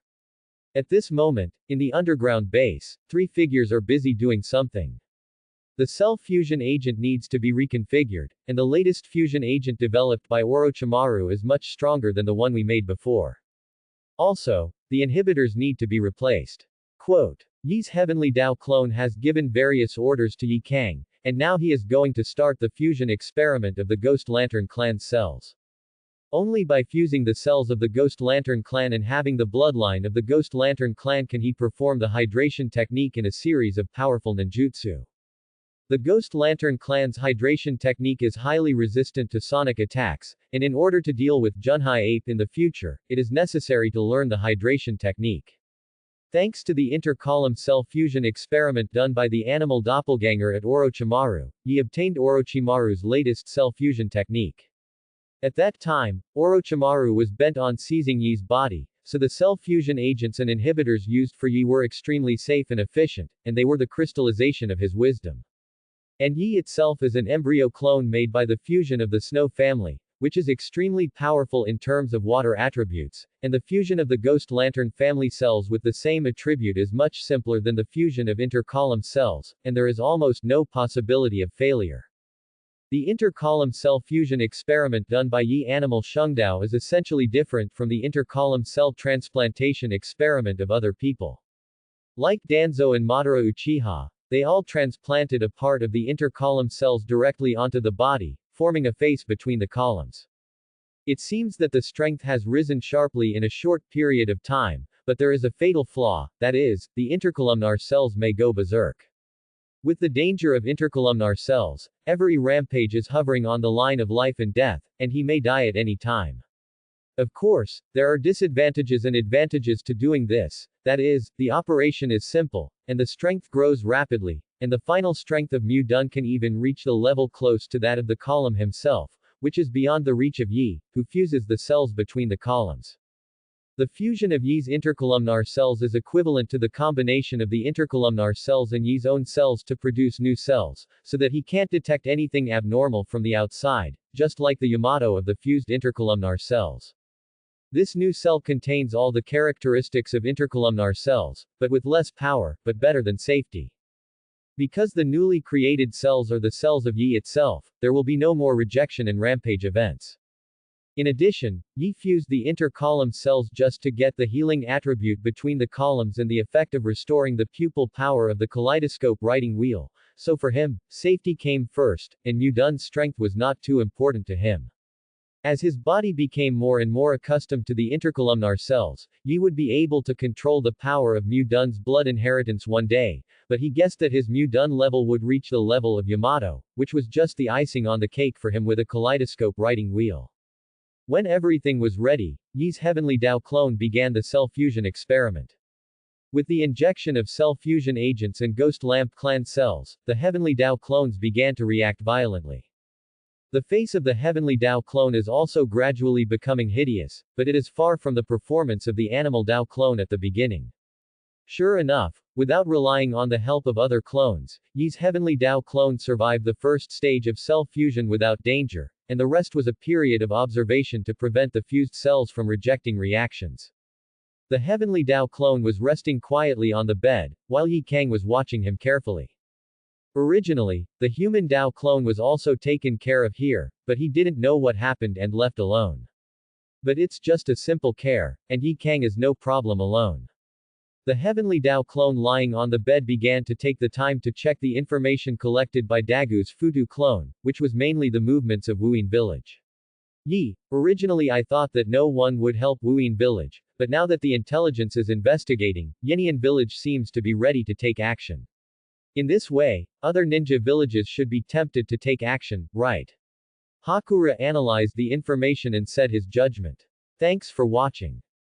At this moment, in the underground base, 3 figures are busy doing something. The cell fusion agent needs to be reconfigured, and the latest fusion agent developed by Orochimaru is much stronger than the one we made before. Also, the inhibitors need to be replaced. Quote, Yi's heavenly Dao clone has given various orders to Yi Kang, and now he is going to start the fusion experiment of the Ghost Lantern clan's cells. Only by fusing the cells of the Ghost Lantern clan and having the bloodline of the Ghost Lantern clan can he perform the hydration technique in a series of powerful ninjutsu. The Ghost Lantern clan's hydration technique is highly resistant to sonic attacks, and in order to deal with Junhai Ape in the future, it is necessary to learn the hydration technique. Thanks to the intercolumn cell fusion experiment done by the animal doppelganger at Orochimaru, Yi obtained Orochimaru's latest cell fusion technique. At that time, Orochimaru was bent on seizing Yi's body, so the cell fusion agents and inhibitors used for Yi were extremely safe and efficient, and they were the crystallization of his wisdom. And Yi itself is an embryo clone made by the fusion of the Snow family, which is extremely powerful in terms of water attributes, and the fusion of the Ghost Lantern family cells with the same attribute is much simpler than the fusion of intercolumn cells, and there is almost no possibility of failure. The intercolumn cell fusion experiment done by Yi Animal Shungdao is essentially different from the intercolumn cell transplantation experiment of other people. Like Danzo and Madara Uchiha, they all transplanted a part of the intercolumn cells directly onto the body, forming a face between the columns. It seems that the strength has risen sharply in a short period of time, but there is a fatal flaw, that is, the intercolumnar cells may go berserk. With the danger of intercolumnar cells, every rampage is hovering on the line of life and death, and he may die at any time. Of course, there are disadvantages and advantages to doing this, that is, the operation is simple, and the strength grows rapidly, and the final strength of Mu Dun can even reach the level close to that of the column himself, which is beyond the reach of Yi, who fuses the cells between the columns. The fusion of Yi's intercolumnar cells is equivalent to the combination of the intercolumnar cells and Yi's own cells to produce new cells, so that he can't detect anything abnormal from the outside, just like the Yamato of the fused intercolumnar cells. This new cell contains all the characteristics of intercolumnar cells, but with less power, but better than safety. Because the newly created cells are the cells of Yi itself, there will be no more rejection and rampage events. In addition, Yi fused the intercolumn cells just to get the healing attribute between the columns and the effect of restoring the pupil power of the kaleidoscope writing wheel, so for him, safety came first, and Mu Dun's strength was not too important to him. As his body became more and more accustomed to the intercolumnar cells, Yi would be able to control the power of Mu Dun's blood inheritance one day, but he guessed that his Mu Dun level would reach the level of Yamato, which was just the icing on the cake for him with a kaleidoscope writing wheel. When everything was ready, Yi's heavenly Dao clone began the cell fusion experiment. With the injection of cell fusion agents and Ghost Lamp clan cells, the heavenly Dao clones began to react violently. The face of the heavenly Dao clone is also gradually becoming hideous, but it is far from the performance of the animal Dao clone at the beginning. Sure enough, without relying on the help of other clones, Yi's heavenly Dao clone survived the first stage of cell fusion without danger, and the rest was a period of observation to prevent the fused cells from rejecting reactions. The heavenly Dao clone was resting quietly on the bed, while Yi Kang was watching him carefully. Originally, the human Dao clone was also taken care of here, but he didn't know what happened and left alone. But it's just a simple care, and Yi Kang is no problem alone. The heavenly Dao clone lying on the bed began to take the time to check the information collected by Dagu's Futu clone, which was mainly the movements of Wuyin village. Yi, originally I thought that no one would help Wuyin village, but now that the intelligence is investigating, Yenian village seems to be ready to take action. In this way, other ninja villages should be tempted to take action, right? Hakura analyzed the information and said his judgment. Thanks for watching.